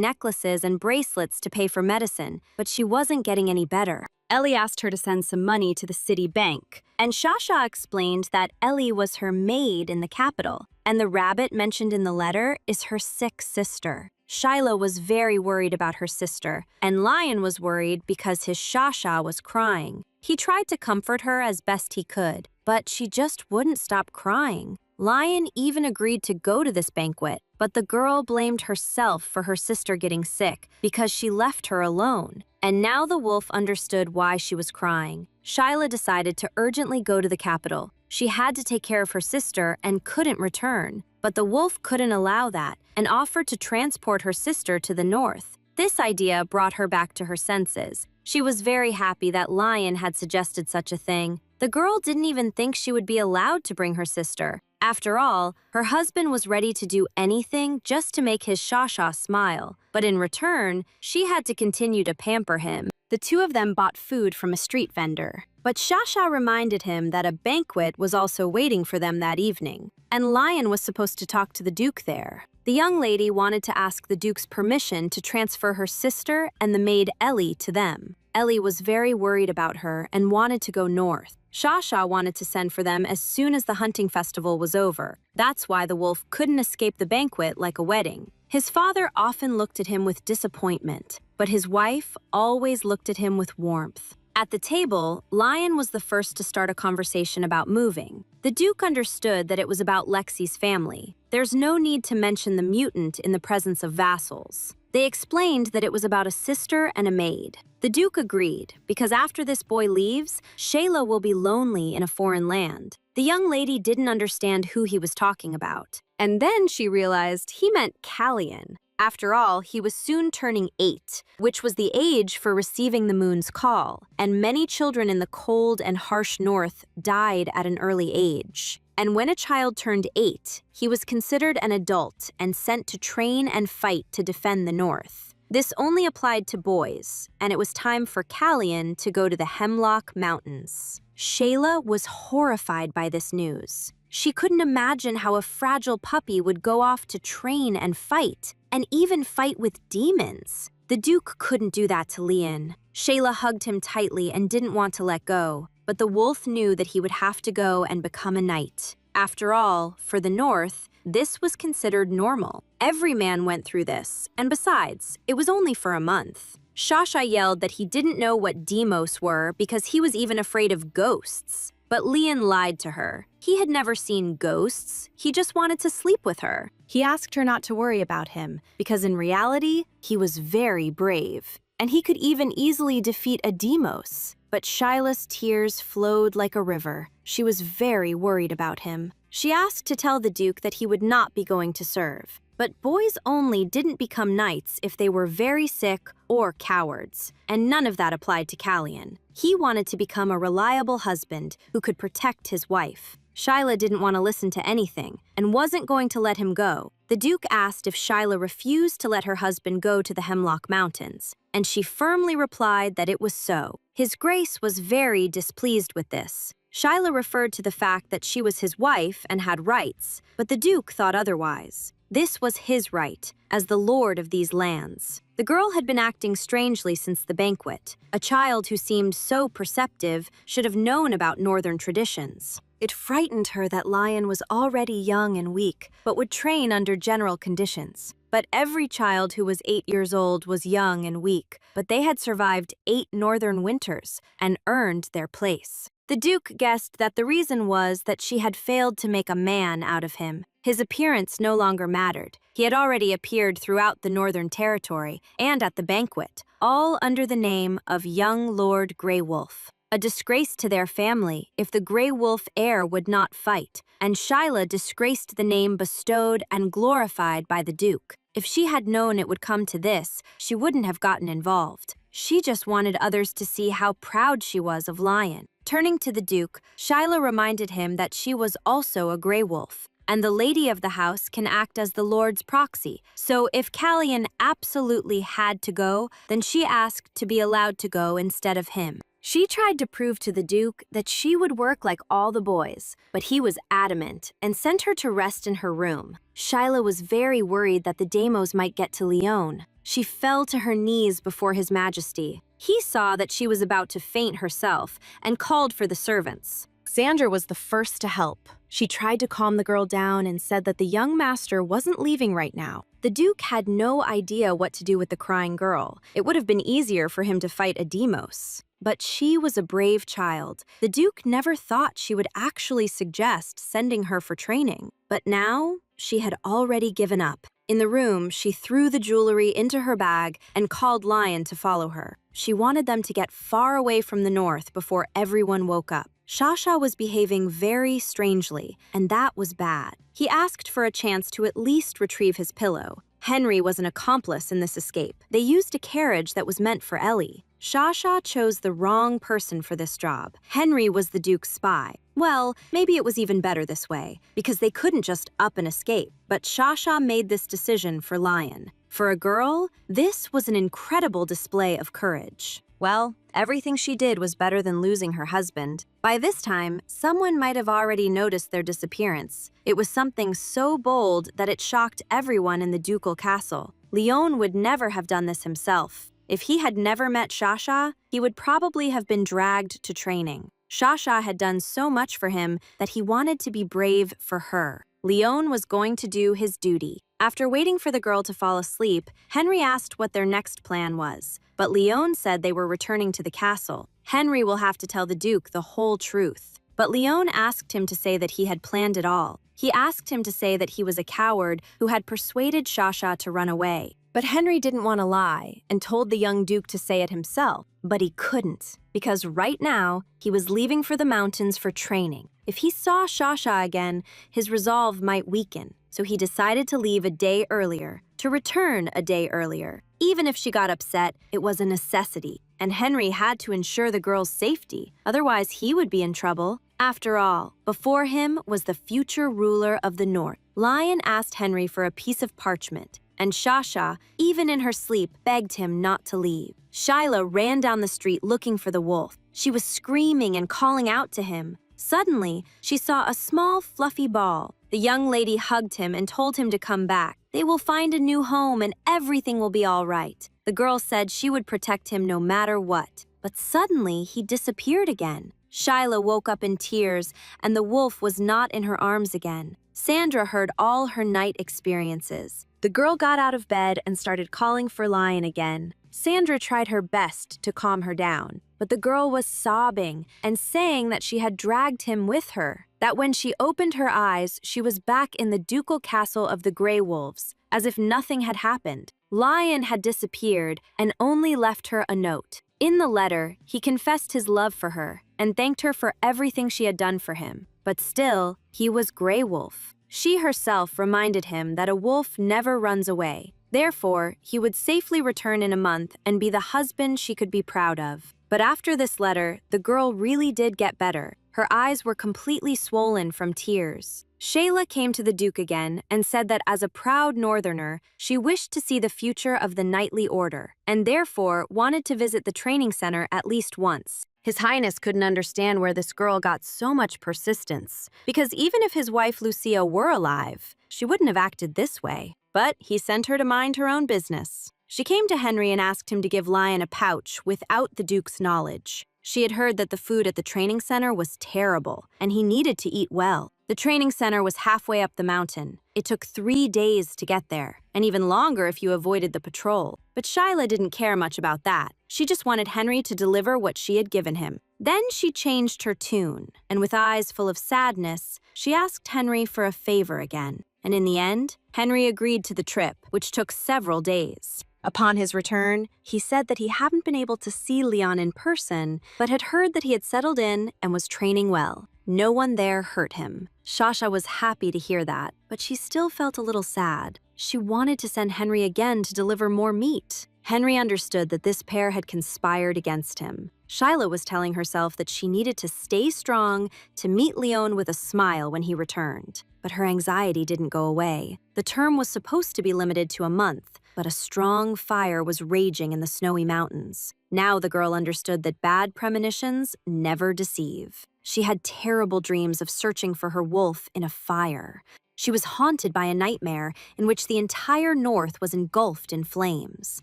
necklaces and bracelets to pay for medicine, but she wasn't getting any better. Ellie asked her to send some money to the city bank, and Shasha explained that Ellie was her maid in the capital, and the rabbit mentioned in the letter is her sick sister. Shiloh was very worried about her sister, and Lion was worried because his Shasha was crying. He tried to comfort her as best he could, but she just wouldn't stop crying. Lion even agreed to go to this banquet, but the girl blamed herself for her sister getting sick because she left her alone. And now the wolf understood why she was crying. Shyla decided to urgently go to the capital. She had to take care of her sister and couldn't return. But the wolf couldn't allow that and offered to transport her sister to the north. This idea brought her back to her senses. She was very happy that Lion had suggested such a thing. The girl didn't even think she would be allowed to bring her sister. After all, her husband was ready to do anything just to make his Shasha smile. But in return, she had to continue to pamper him. The two of them bought food from a street vendor. But Shasha reminded him that a banquet was also waiting for them that evening, and Lion was supposed to talk to the Duke there. The young lady wanted to ask the Duke's permission to transfer her sister and the maid Ellie to them. Ellie was very worried about her and wanted to go north. Shasha wanted to send for them as soon as the hunting festival was over. That's why the wolf couldn't escape the banquet like a wedding. His father often looked at him with disappointment, but his wife always looked at him with warmth. At the table, Lion was the first to start a conversation about moving. The Duke understood that it was about Lexi's family. There's no need to mention the mutant in the presence of vassals. They explained that it was about a sister and a maid. The Duke agreed, because after this boy leaves, Shayla will be lonely in a foreign land. The young lady didn't understand who he was talking about. And then she realized he meant Callian. After all, he was soon turning 8, which was the age for receiving the moon's call, and many children in the cold and harsh north died at an early age. And when a child turned 8, he was considered an adult and sent to train and fight to defend the north. This only applied to boys, and it was time for Callian to go to the Hemlock Mountains. Shayla was horrified by this news. She couldn't imagine how a fragile puppy would go off to train and even fight with demons. The Duke couldn't do that to Leon. Shayla hugged him tightly and didn't want to let go, but the wolf knew that he would have to go and become a knight. After all, for the North, this was considered normal. Every man went through this, and besides, it was only for a month. Shasha yelled that he didn't know what demos were because he was even afraid of ghosts. But Leon lied to her. He had never seen ghosts. He just wanted to sleep with her. He asked her not to worry about him, because in reality, he was very brave, and he could even easily defeat a demos. But Shyla's tears flowed like a river. She was very worried about him. She asked to tell the Duke that he would not be going to serve. But boys only didn't become knights if they were very sick or cowards, and none of that applied to Callian. He wanted to become a reliable husband who could protect his wife. Shyla didn't want to listen to anything and wasn't going to let him go. The Duke asked if Shyla refused to let her husband go to the Hemlock Mountains, and she firmly replied that it was so. His Grace was very displeased with this. Shyla referred to the fact that she was his wife and had rights, but the Duke thought otherwise. This was his right, as the lord of these lands. The girl had been acting strangely since the banquet. A child who seemed so perceptive should have known about northern traditions. It frightened her that Lion was already young and weak, but would train under general conditions. But every child who was 8 years old was young and weak, but they had survived 8 northern winters and earned their place. The Duke guessed that the reason was that she had failed to make a man out of him. His appearance no longer mattered. He had already appeared throughout the Northern Territory and at the banquet, all under the name of young Lord Grey Wolf. A disgrace to their family if the Grey Wolf heir would not fight, and Shyla disgraced the name bestowed and glorified by the Duke. If she had known it would come to this, she wouldn't have gotten involved. She just wanted others to see how proud she was of Lion. Turning to the Duke, Shyla reminded him that she was also a Grey Wolf, and the lady of the house can act as the Lord's proxy. So if Callian absolutely had to go, then she asked to be allowed to go instead of him. She tried to prove to the Duke that she would work like all the boys, but he was adamant and sent her to rest in her room. Shyla was very worried that the Deimos might get to Leon. She fell to her knees before His Majesty. He saw that she was about to faint herself and called for the servants. Sandra was the first to help. She tried to calm the girl down and said that the young master wasn't leaving right now. The Duke had no idea what to do with the crying girl. It would have been easier for him to fight a Deimos. But she was a brave child. The Duke never thought she would actually suggest sending her for training. But now, she had already given up. In the room, she threw the jewelry into her bag and called Lion to follow her. She wanted them to get far away from the north before everyone woke up. Shasha was behaving very strangely, and that was bad. He asked for a chance to at least retrieve his pillow. Henry was an accomplice in this escape. They used a carriage that was meant for Ellie. Shasha chose the wrong person for this job. Henry was the Duke's spy. Well, maybe it was even better this way, because they couldn't just up and escape. But Shasha made this decision for Lion. For a girl, this was an incredible display of courage. Well, everything she did was better than losing her husband. By this time, someone might have already noticed their disappearance. It was something so bold that it shocked everyone in the ducal castle. Leon would never have done this himself. If he had never met Shasha, he would probably have been dragged to training. Shasha had done so much for him that he wanted to be brave for her. Leon was going to do his duty. After waiting for the girl to fall asleep, Henry asked what their next plan was, but Leon said they were returning to the castle. Henry will have to tell the Duke the whole truth. But Leon asked him to say that he had planned it all. He asked him to say that he was a coward who had persuaded Shasha to run away. But Henry didn't want to lie and told the young Duke to say it himself. But he couldn't, because right now, he was leaving for the mountains for training. If he saw Shasha again, his resolve might weaken. So he decided to leave a day earlier, to return a day earlier. Even if she got upset, it was a necessity, and Henry had to ensure the girl's safety, otherwise he would be in trouble. After all, before him was the future ruler of the North. Lion asked Henry for a piece of parchment, and Shasha, even in her sleep, begged him not to leave. Shyla ran down the street looking for the wolf. She was screaming and calling out to him. Suddenly, she saw a small, fluffy ball. The young lady hugged him and told him to come back. They will find a new home and everything will be all right. The girl said she would protect him no matter what. But suddenly, he disappeared again. Shyla woke up in tears, and the wolf was not in her arms again. Sandra heard all her night experiences. The girl got out of bed and started calling for Lion again. Sandra tried her best to calm her down, but the girl was sobbing and saying that she had dragged him with her, that when she opened her eyes, she was back in the ducal castle of the Grey Wolves, as if nothing had happened. Lion had disappeared and only left her a note. In the letter, he confessed his love for her and thanked her for everything she had done for him. But still, he was Grey Wolf. She herself reminded him that a wolf never runs away. Therefore, he would safely return in a month and be the husband she could be proud of. But after this letter, the girl really did get better. Her eyes were completely swollen from tears. Shayla came to the Duke again and said that as a proud Northerner, she wished to see the future of the knightly order, and therefore wanted to visit the training center at least once. His Highness couldn't understand where this girl got so much persistence, because even if his wife Lucia were alive, she wouldn't have acted this way. But he sent her to mind her own business. She came to Henry and asked him to give Lion a pouch without the Duke's knowledge. She had heard that the food at the training center was terrible, and he needed to eat well. The training center was halfway up the mountain. It took 3 days to get there, and even longer if you avoided the patrol. But Shyla didn't care much about that. She just wanted Henry to deliver what she had given him. Then she changed her tune, and with eyes full of sadness, she asked Henry for a favor again. And in the end, Henry agreed to the trip, which took several days. Upon his return, he said that he hadn't been able to see Leon in person, but had heard that he had settled in and was training well. No one there hurt him. Shasha was happy to hear that, but she still felt a little sad. She wanted to send Henry again to deliver more meat. Henry understood that this pair had conspired against him. Shyla was telling herself that she needed to stay strong to meet Leon with a smile when he returned. But her anxiety didn't go away. The term was supposed to be limited to a month, but a strong fire was raging in the snowy mountains. Now the girl understood that bad premonitions never deceive. She had terrible dreams of searching for her wolf in a fire. She was haunted by a nightmare in which the entire north was engulfed in flames.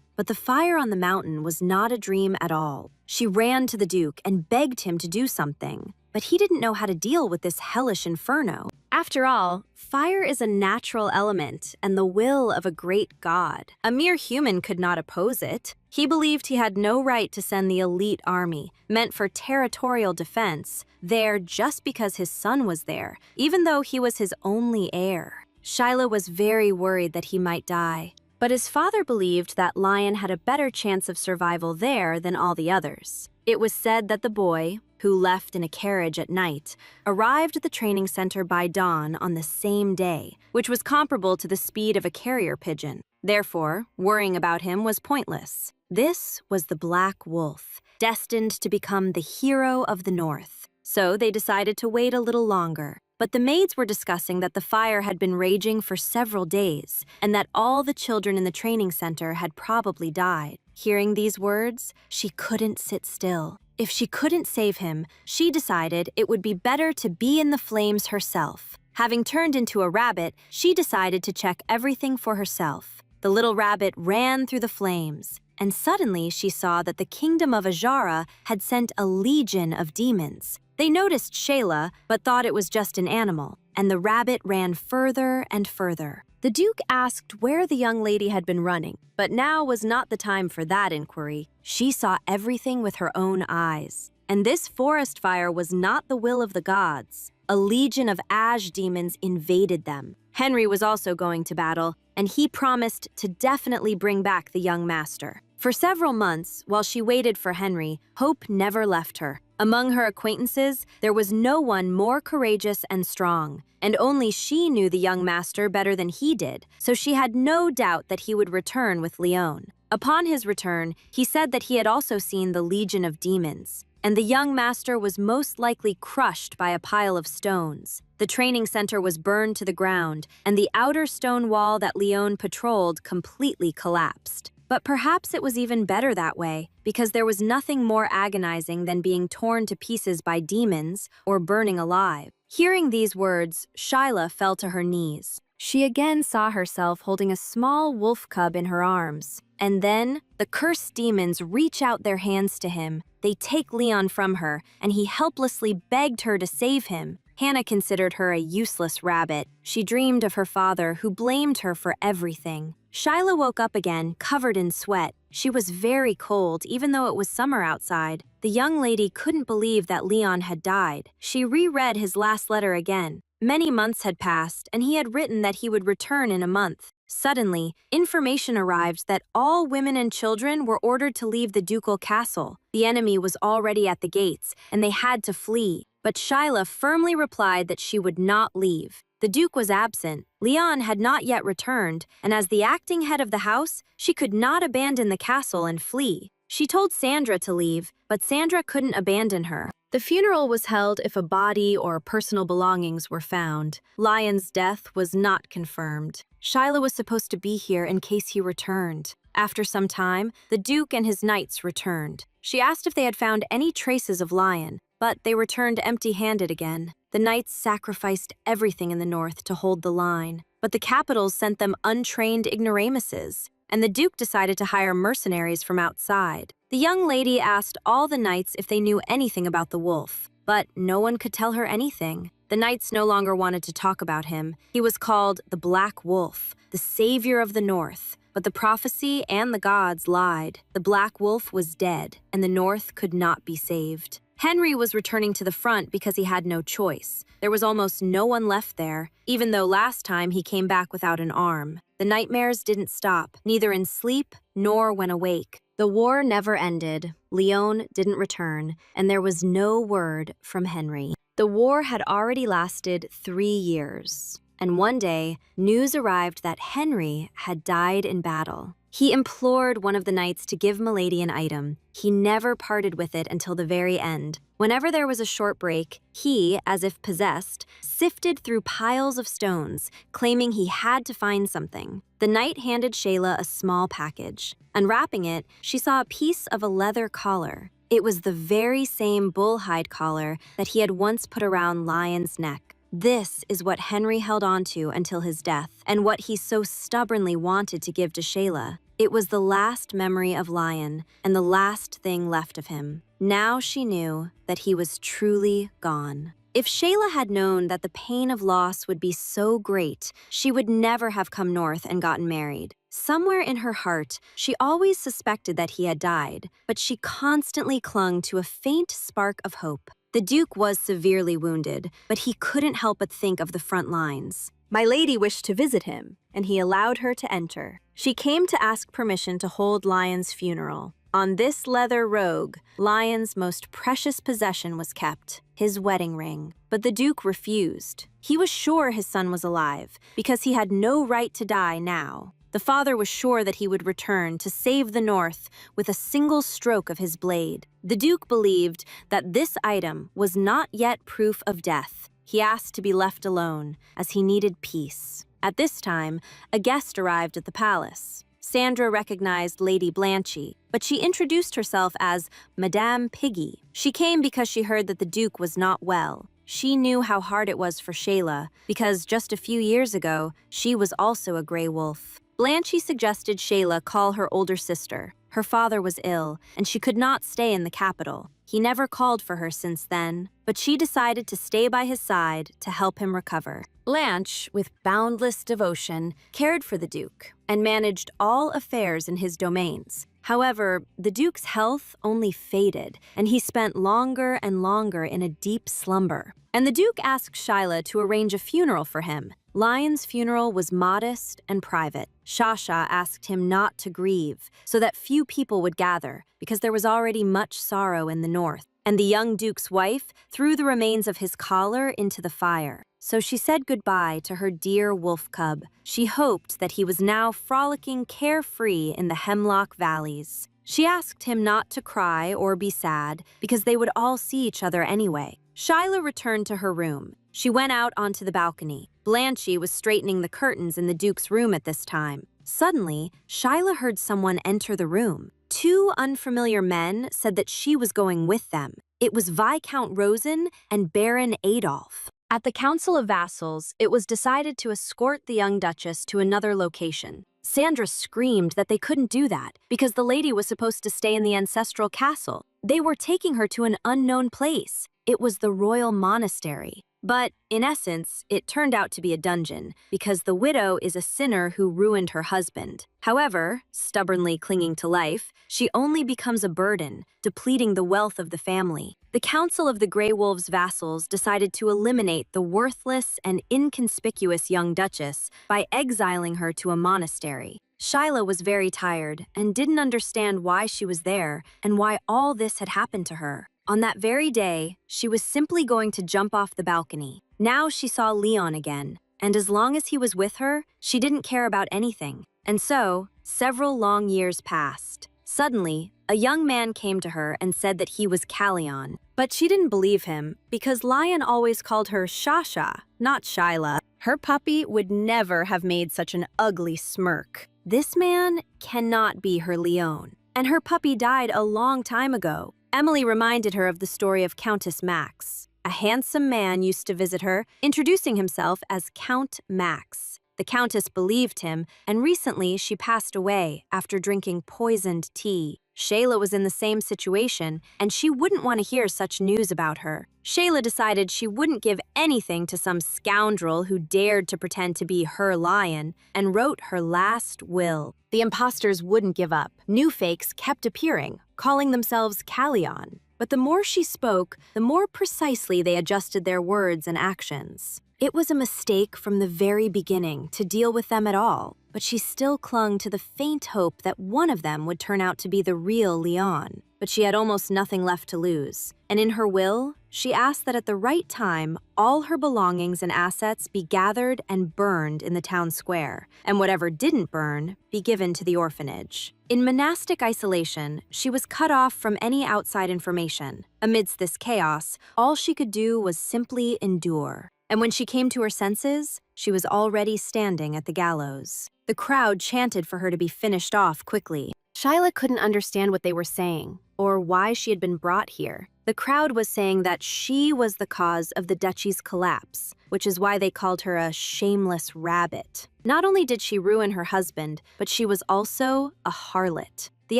But the fire on the mountain was not a dream at all. She ran to the Duke and begged him to do something, but he didn't know how to deal with this hellish inferno. After all, fire is a natural element and the will of a great god. A mere human could not oppose it. He believed he had no right to send the elite army, meant for territorial defense, there just because his son was there, even though he was his only heir. Shyla was very worried that he might die. But his father believed that Lion had a better chance of survival there than all the others. It was said that the boy, who left in a carriage at night, arrived at the training center by dawn on the same day, which was comparable to the speed of a carrier pigeon. Therefore, worrying about him was pointless. This was the Black Wolf, destined to become the hero of the North. So they decided to wait a little longer. But the maids were discussing that the fire had been raging for several days, and that all the children in the training center had probably died. Hearing these words, she couldn't sit still. If she couldn't save him, she decided it would be better to be in the flames herself. Having turned into a rabbit, she decided to check everything for herself. The little rabbit ran through the flames, and suddenly she saw that the kingdom of Ajara had sent a legion of demons. They noticed Shayla, but thought it was just an animal, and the rabbit ran further and further. The Duke asked where the young lady had been running, but now was not the time for that inquiry. She saw everything with her own eyes. And this forest fire was not the will of the gods. A legion of Aj demons invaded them. Henry was also going to battle, and he promised to definitely bring back the young master. For several months, while she waited for Henry, hope never left her. Among her acquaintances, there was no one more courageous and strong, and only she knew the young master better than he did, so she had no doubt that he would return with Leon. Upon his return, he said that he had also seen the legion of demons, and the young master was most likely crushed by a pile of stones. The training center was burned to the ground, and the outer stone wall that Leon patrolled completely collapsed. But perhaps it was even better that way, because there was nothing more agonizing than being torn to pieces by demons or burning alive. Hearing these words, Shyla fell to her knees. She again saw herself holding a small wolf cub in her arms. And then, the cursed demons reach out their hands to him. They take Leon from her, and he helplessly begged her to save him. Hannah considered her a useless rabbit. She dreamed of her father, who blamed her for everything. Shyla woke up again, covered in sweat. She was very cold, even though it was summer outside. The young lady couldn't believe that Leon had died. She reread his last letter again. Many months had passed, and he had written that he would return in a month. Suddenly, information arrived that all women and children were ordered to leave the ducal castle. The enemy was already at the gates, and they had to flee. But Shyla firmly replied that she would not leave. The Duke was absent, Leon had not yet returned, and as the acting head of the house, she could not abandon the castle and flee. She told Sandra to leave, but Sandra couldn't abandon her. The funeral was held if a body or personal belongings were found. Lion's death was not confirmed. Shyla was supposed to be here in case he returned. After some time, the Duke and his knights returned. She asked if they had found any traces of Lion, but they returned empty-handed again. The knights sacrificed everything in the north to hold the line, but the capitals sent them untrained ignoramuses, and the Duke decided to hire mercenaries from outside. The young lady asked all the knights if they knew anything about the wolf, but no one could tell her anything. The knights no longer wanted to talk about him. He was called the Black Wolf, the savior of the north. But the prophecy and the gods lied. The Black Wolf was dead, and the north could not be saved. Henry was returning to the front because he had no choice. There was almost no one left there, even though last time he came back without an arm. The nightmares didn't stop, neither in sleep nor when awake. The war never ended, Leon didn't return, and there was no word from Henry. The war had already lasted 3 years. And one day, news arrived that Henry had died in battle. He implored one of the knights to give Milady an item. He never parted with it until the very end. Whenever there was a short break, he, as if possessed, sifted through piles of stones, claiming he had to find something. The knight handed Shayla a small package. Unwrapping it, she saw a piece of a leather collar. It was the very same bullhide collar that he had once put around Lion's neck. This is what Henry held on to until his death, and what he so stubbornly wanted to give to Shayla. It was the last memory of Lion, and the last thing left of him. Now she knew that he was truly gone. If Shayla had known that the pain of loss would be so great, she would never have come north and gotten married. Somewhere in her heart, she always suspected that he had died, but she constantly clung to a faint spark of hope. The Duke was severely wounded, but he couldn't help but think of the front lines. My lady wished to visit him, and he allowed her to enter. She came to ask permission to hold Lion's funeral. On this leather rogue, Lion's most precious possession was kept, his wedding ring. But the Duke refused. He was sure his son was alive, because he had no right to die now. The father was sure that he would return to save the North with a single stroke of his blade. The Duke believed that this item was not yet proof of death. He asked to be left alone, as he needed peace. At this time, a guest arrived at the palace. Sandra recognized Lady Blanchy, but she introduced herself as Madame Piggy. She came because she heard that the Duke was not well. She knew how hard it was for Shayla, because just a few years ago, she was also a gray wolf. Blanchy suggested Shayla call her older sister. Her father was ill, and she could not stay in the capital. He never called for her since then, but she decided to stay by his side to help him recover. Blanche, with boundless devotion, cared for the Duke and managed all affairs in his domains. However, the Duke's health only faded, and he spent longer and longer in a deep slumber. And the Duke asked Shyla to arrange a funeral for him. Lion's funeral was modest and private. Shasha asked him not to grieve, so that few people would gather, because there was already much sorrow in the north. And the young Duke's wife threw the remains of his collar into the fire. So she said goodbye to her dear wolf cub. She hoped that he was now frolicking carefree in the hemlock valleys. She asked him not to cry or be sad, because they would all see each other anyway. Shyla returned to her room. She went out onto the balcony. Blanchy was straightening the curtains in the Duke's room at this time. Suddenly, Shyla heard someone enter the room. 2 unfamiliar men said that she was going with them. It was Viscount Rosen and Baron Adolf. At the Council of Vassals, it was decided to escort the young Duchess to another location. Sandra screamed that they couldn't do that because the lady was supposed to stay in the ancestral castle. They were taking her to an unknown place. It was the royal monastery. But, in essence, it turned out to be a dungeon, because the widow is a sinner who ruined her husband. However, stubbornly clinging to life, she only becomes a burden, depleting the wealth of the family. The Council of the Grey Wolves' vassals decided to eliminate the worthless and inconspicuous young Duchess by exiling her to a monastery. Shyla was very tired and didn't understand why she was there and why all this had happened to her. On that very day, she was simply going to jump off the balcony. Now she saw Leon again, and as long as he was with her, she didn't care about anything. And so, several long years passed. Suddenly, a young man came to her and said that he was Callion. But she didn't believe him because Lion always called her Shasha, not Shyla. Her puppy would never have made such an ugly smirk. This man cannot be her Leon, and her puppy died a long time ago. Emily reminded her of the story of Countess Max. A handsome man used to visit her, introducing himself as Count Max. The Countess believed him, and recently she passed away after drinking poisoned tea. Shayla was in the same situation, and she wouldn't want to hear such news about her. Shayla decided she wouldn't give anything to some scoundrel who dared to pretend to be her lion, and wrote her last will. The imposters wouldn't give up. New fakes kept appearing, calling themselves Callion. But the more she spoke, the more precisely they adjusted their words and actions. It was a mistake from the very beginning to deal with them at all, but she still clung to the faint hope that one of them would turn out to be the real Leon. But she had almost nothing left to lose, and in her will, she asked that at the right time, all her belongings and assets be gathered and burned in the town square, and whatever didn't burn be given to the orphanage. In monastic isolation, she was cut off from any outside information. Amidst this chaos, all she could do was simply endure. And when she came to her senses, she was already standing at the gallows. The crowd chanted for her to be finished off quickly. Shyla couldn't understand what they were saying, or why she had been brought here. The crowd was saying that she was the cause of the duchy's collapse, which is why they called her a shameless rabbit. Not only did she ruin her husband, but she was also a harlot. The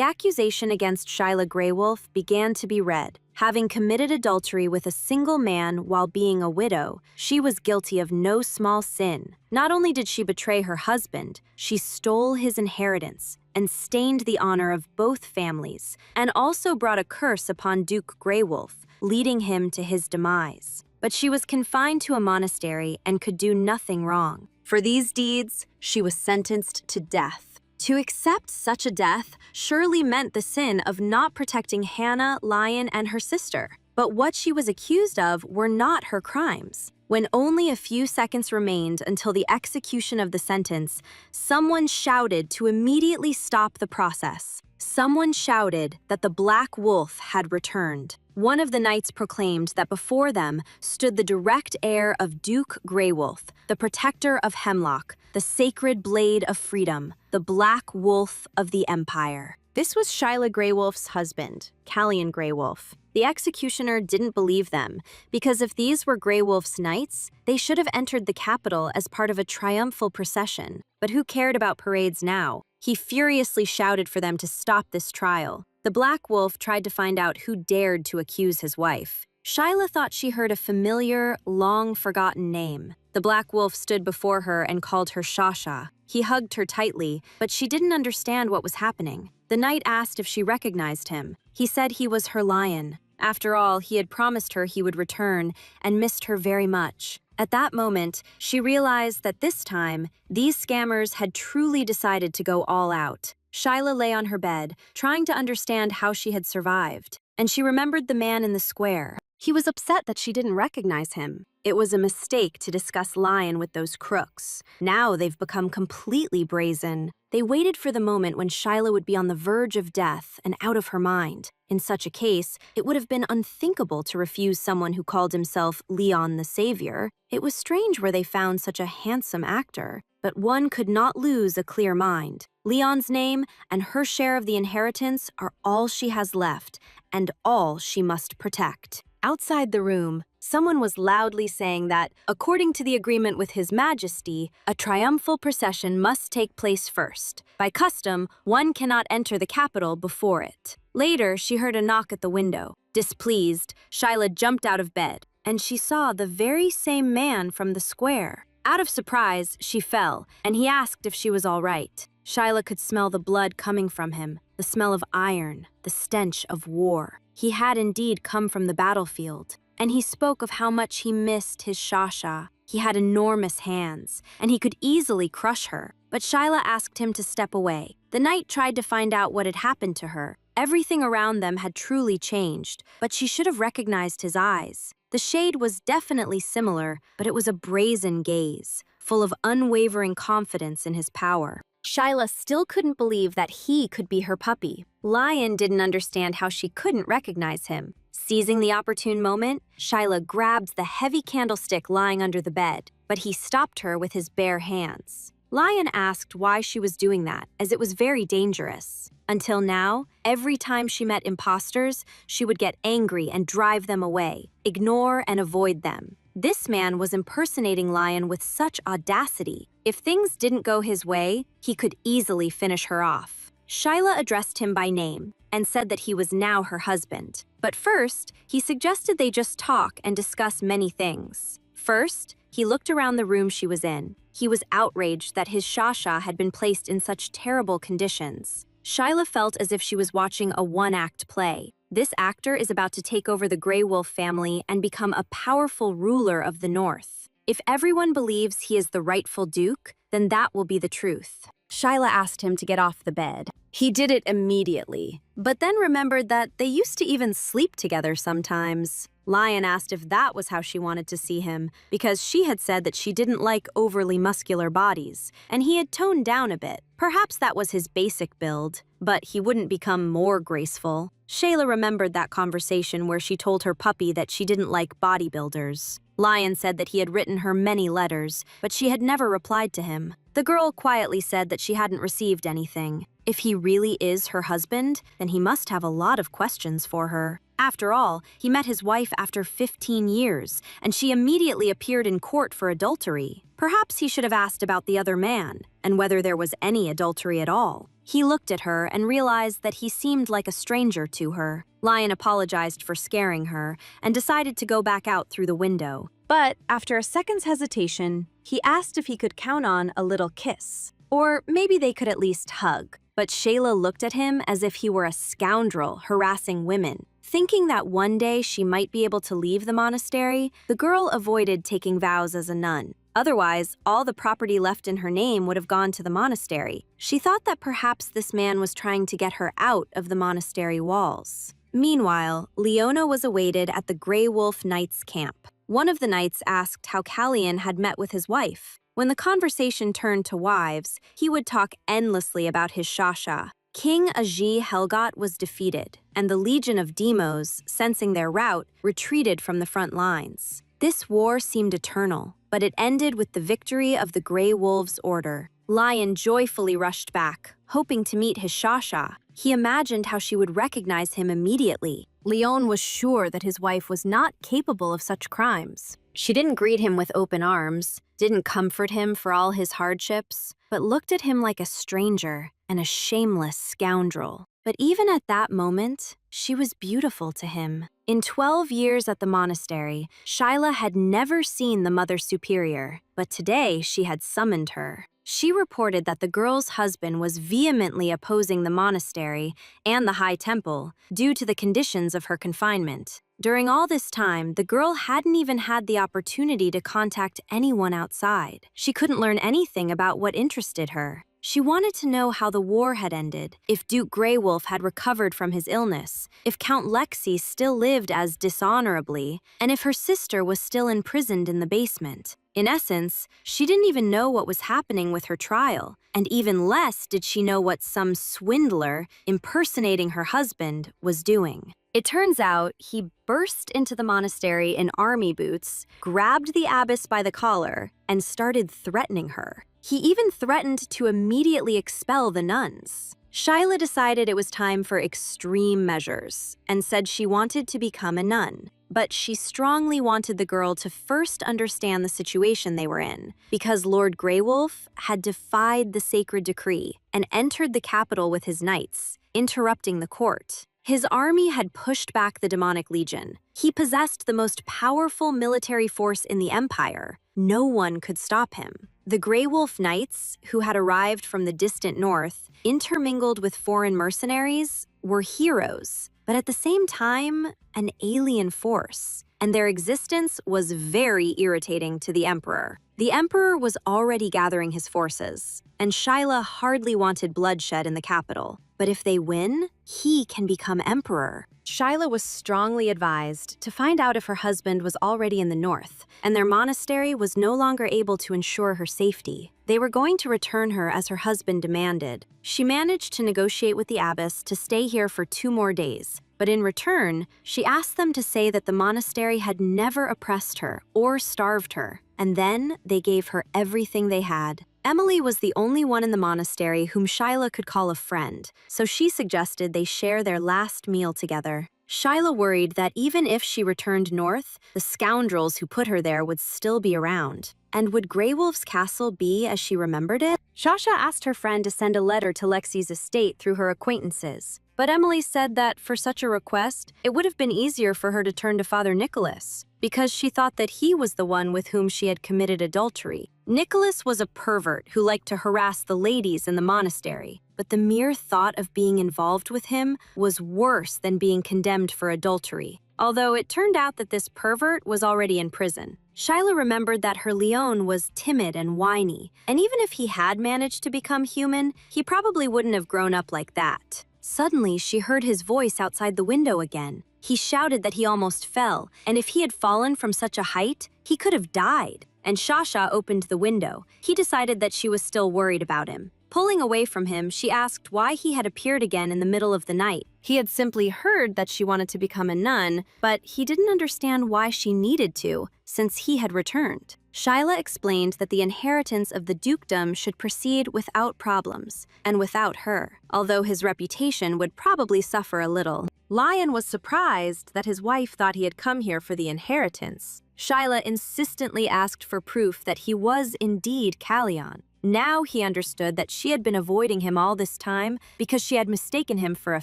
accusation against Shyla Greywolf began to be read. Having committed adultery with a single man while being a widow, she was guilty of no small sin. Not only did she betray her husband, she stole his inheritance and stained the honor of both families, and also brought a curse upon Duke Greywolf, leading him to his demise. But she was confined to a monastery and could do nothing wrong. For these deeds, she was sentenced to death. To accept such a death surely meant the sin of not protecting Hannah, Lion, and her sister. But what she was accused of were not her crimes. When only a few seconds remained until the execution of the sentence, someone shouted to immediately stop the process. Someone shouted that the Black Wolf had returned. One of the knights proclaimed that before them stood the direct heir of Duke Greywolf, the protector of Hemlock, the sacred blade of freedom, the Black Wolf of the Empire. This was Shyla Greywolf's husband, Callion Greywolf. The executioner didn't believe them, because if these were Greywolf's knights, they should have entered the capital as part of a triumphal procession. But who cared about parades now? He furiously shouted for them to stop this trial. The Black Wolf tried to find out who dared to accuse his wife. Shyla thought she heard a familiar, long-forgotten name. The Black Wolf stood before her and called her Shasha. He hugged her tightly, but she didn't understand what was happening. The knight asked if she recognized him. He said he was her lion. After all, he had promised her he would return and missed her very much. At that moment, she realized that this time, these scammers had truly decided to go all out. Shyla lay on her bed, trying to understand how she had survived, and she remembered the man in the square. He was upset that she didn't recognize him. It was a mistake to discuss Lion with those crooks. Now they've become completely brazen. They waited for the moment when Shyla would be on the verge of death and out of her mind. In such a case, it would have been unthinkable to refuse someone who called himself Leon the Savior. It was strange where they found such a handsome actor. But one could not lose a clear mind. Leon's name and her share of the inheritance are all she has left, and all she must protect. Outside the room, someone was loudly saying that, according to the agreement with His Majesty, a triumphal procession must take place first. By custom, one cannot enter the capital before it. Later, she heard a knock at the window. Displeased, Shyla jumped out of bed, and she saw the very same man from the square. Out of surprise, she fell, and he asked if she was all right. Shyla could smell the blood coming from him, the smell of iron, the stench of war. He had indeed come from the battlefield, and he spoke of how much he missed his Shasha. He had enormous hands, and he could easily crush her. But Shyla asked him to step away. The knight tried to find out what had happened to her. Everything around them had truly changed, but she should have recognized his eyes. The shade was definitely similar, but it was a brazen gaze, full of unwavering confidence in his power. Shyla still couldn't believe that he could be her puppy. Lion didn't understand how she couldn't recognize him. Seizing the opportune moment, Shyla grabbed the heavy candlestick lying under the bed, but he stopped her with his bare hands. Lion asked why she was doing that, as it was very dangerous. Until now, every time she met imposters, she would get angry and drive them away, ignore and avoid them. This man was impersonating Lion with such audacity. If things didn't go his way, he could easily finish her off. Shyla addressed him by name and said that he was now her husband. But first, he suggested they just talk and discuss many things. First, he looked around the room she was in. He was outraged that his Shasha had been placed in such terrible conditions. Shyla felt as if she was watching a one-act play. This actor is about to take over the Grey Wolf family and become a powerful ruler of the North. If everyone believes he is the rightful duke, then that will be the truth. Shyla asked him to get off the bed. He did it immediately, but then remembered that they used to even sleep together sometimes. Lion asked if that was how she wanted to see him, because she had said that she didn't like overly muscular bodies, and he had toned down a bit. Perhaps that was his basic build, but he wouldn't become more graceful. Shayla remembered that conversation where she told her puppy that she didn't like bodybuilders. Lion said that he had written her many letters, but she had never replied to him. The girl quietly said that she hadn't received anything. If he really is her husband, then he must have a lot of questions for her. After all, he met his wife after 15 years, and she immediately appeared in court for adultery. Perhaps he should have asked about the other man, and whether there was any adultery at all. He looked at her and realized that he seemed like a stranger to her. Lion apologized for scaring her and decided to go back out through the window. But after a second's hesitation, he asked if he could count on a little kiss. Or maybe they could at least hug. But Shayla looked at him as if he were a scoundrel harassing women. Thinking that one day she might be able to leave the monastery, the girl avoided taking vows as a nun. Otherwise, all the property left in her name would have gone to the monastery. She thought that perhaps this man was trying to get her out of the monastery walls. Meanwhile, Leona was awaited at the Grey Wolf Knights' camp. One of the knights asked how Callian had met with his wife. When the conversation turned to wives, he would talk endlessly about his Shasha. King Aji Helgot was defeated, and the Legion of Demos, sensing their rout, retreated from the front lines. This war seemed eternal, but it ended with the victory of the Grey Wolves' order. Lion joyfully rushed back, hoping to meet his Shasha. He imagined how she would recognize him immediately. Leon was sure that his wife was not capable of such crimes. She didn't greet him with open arms, didn't comfort him for all his hardships, but looked at him like a stranger and a shameless scoundrel. But even at that moment, she was beautiful to him. In 12 years at the monastery, Shyla had never seen the Mother Superior, but today she had summoned her. She reported that the girl's husband was vehemently opposing the monastery and the High Temple due to the conditions of her confinement. During all this time, the girl hadn't even had the opportunity to contact anyone outside. She couldn't learn anything about what interested her. She wanted to know how the war had ended, if Duke Grey Wolf had recovered from his illness, if Count Lexi still lived as dishonorably, and if her sister was still imprisoned in the basement. In essence, she didn't even know what was happening with her trial, and even less did she know what some swindler, impersonating her husband, was doing. It turns out he burst into the monastery in army boots, grabbed the abbess by the collar, and started threatening her. He even threatened to immediately expel the nuns. Shyla decided it was time for extreme measures and said she wanted to become a nun. But she strongly wanted the girl to first understand the situation they were in, because Lord Grey Wolf had defied the sacred decree and entered the capital with his knights, interrupting the court. His army had pushed back the demonic legion. He possessed the most powerful military force in the empire. No one could stop him. The Grey Wolf Knights, who had arrived from the distant north, intermingled with foreign mercenaries, were heroes, but at the same time, an alien force, and their existence was very irritating to the Emperor. The Emperor was already gathering his forces, and Shyla hardly wanted bloodshed in the capital. But if they win, he can become Emperor. Shyla was strongly advised to find out if her husband was already in the north, and their monastery was no longer able to ensure her safety. They were going to return her as her husband demanded. She managed to negotiate with the abbess to stay here for 2 more days, but in return, she asked them to say that the monastery had never oppressed her or starved her, and then they gave her everything they had. Emily was the only one in the monastery whom Shyla could call a friend, so she suggested they share their last meal together. Shyla worried that even if she returned north, the scoundrels who put her there would still be around. And would Grey Wolf's castle be as she remembered it? Shasha asked her friend to send a letter to Lexi's estate through her acquaintances. But Emily said that for such a request, it would have been easier for her to turn to Father Nicholas, because she thought that he was the one with whom she had committed adultery. Nicholas was a pervert who liked to harass the ladies in the monastery, but the mere thought of being involved with him was worse than being condemned for adultery, although it turned out that this pervert was already in prison. Shyla remembered that her Leon was timid and whiny, and even if he had managed to become human, he probably wouldn't have grown up like that. Suddenly, she heard his voice outside the window again. He shouted that he almost fell, and if he had fallen from such a height, he could have died. And Shasha opened the window. He decided that she was still worried about him. Pulling away from him, she asked why he had appeared again in the middle of the night. He had simply heard that she wanted to become a nun, but he didn't understand why she needed to, since he had returned. Shyla explained that the inheritance of the dukedom should proceed without problems, and without her, although his reputation would probably suffer a little. Lion was surprised that his wife thought he had come here for the inheritance. Shyla insistently asked for proof that he was indeed Callion. Now he understood that she had been avoiding him all this time because she had mistaken him for a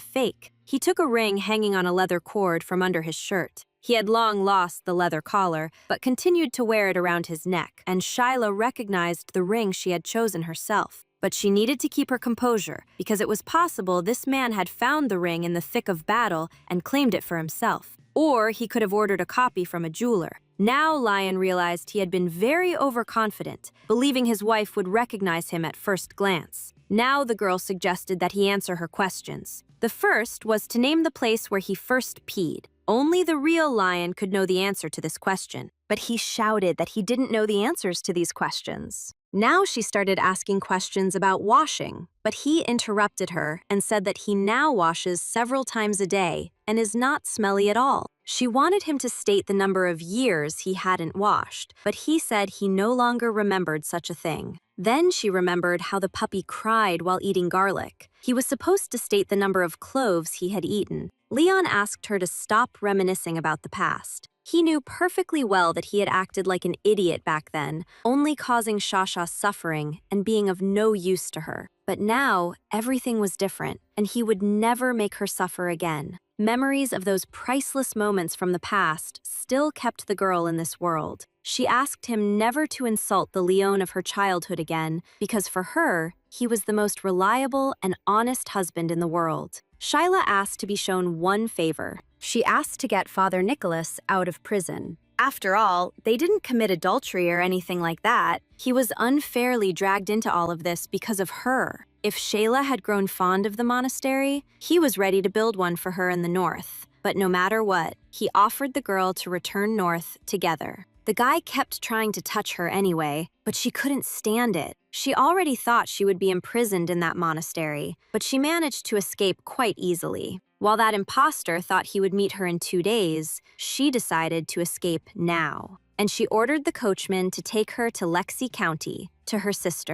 fake. He took a ring hanging on a leather cord from under his shirt. He had long lost the leather collar, but continued to wear it around his neck, and Shyla recognized the ring she had chosen herself. But she needed to keep her composure, because it was possible this man had found the ring in the thick of battle and claimed it for himself. Or he could have ordered a copy from a jeweler. Now Lion realized he had been very overconfident, believing his wife would recognize him at first glance. Now the girl suggested that he answer her questions. The first was to name the place where he first peed. Only the real Lion could know the answer to this question, but he shouted that he didn't know the answers to these questions. Now she started asking questions about washing, but he interrupted her and said that he now washes several times a day and is not smelly at all. She wanted him to state the number of years he hadn't washed, but he said he no longer remembered such a thing. Then she remembered how the puppy cried while eating garlic. He was supposed to state the number of cloves he had eaten. Leon asked her to stop reminiscing about the past. He knew perfectly well that he had acted like an idiot back then, only causing Shasha suffering and being of no use to her. But now, everything was different, and he would never make her suffer again. Memories of those priceless moments from the past still kept the girl in this world. She asked him never to insult the Leon of her childhood again, because for her, he was the most reliable and honest husband in the world. Shyla asked to be shown one favor. She asked to get Father Nicholas out of prison. After all, they didn't commit adultery or anything like that. He was unfairly dragged into all of this because of her. If Shayla had grown fond of the monastery, he was ready to build one for her in the north. But no matter what, he offered the girl to return north together. The guy kept trying to touch her anyway, but she couldn't stand it. She already thought she would be imprisoned in that monastery, but she managed to escape quite easily. While that imposter thought he would meet her in 2 days, she decided to escape now. And she ordered the coachman to take her to Lexi County, to her sister.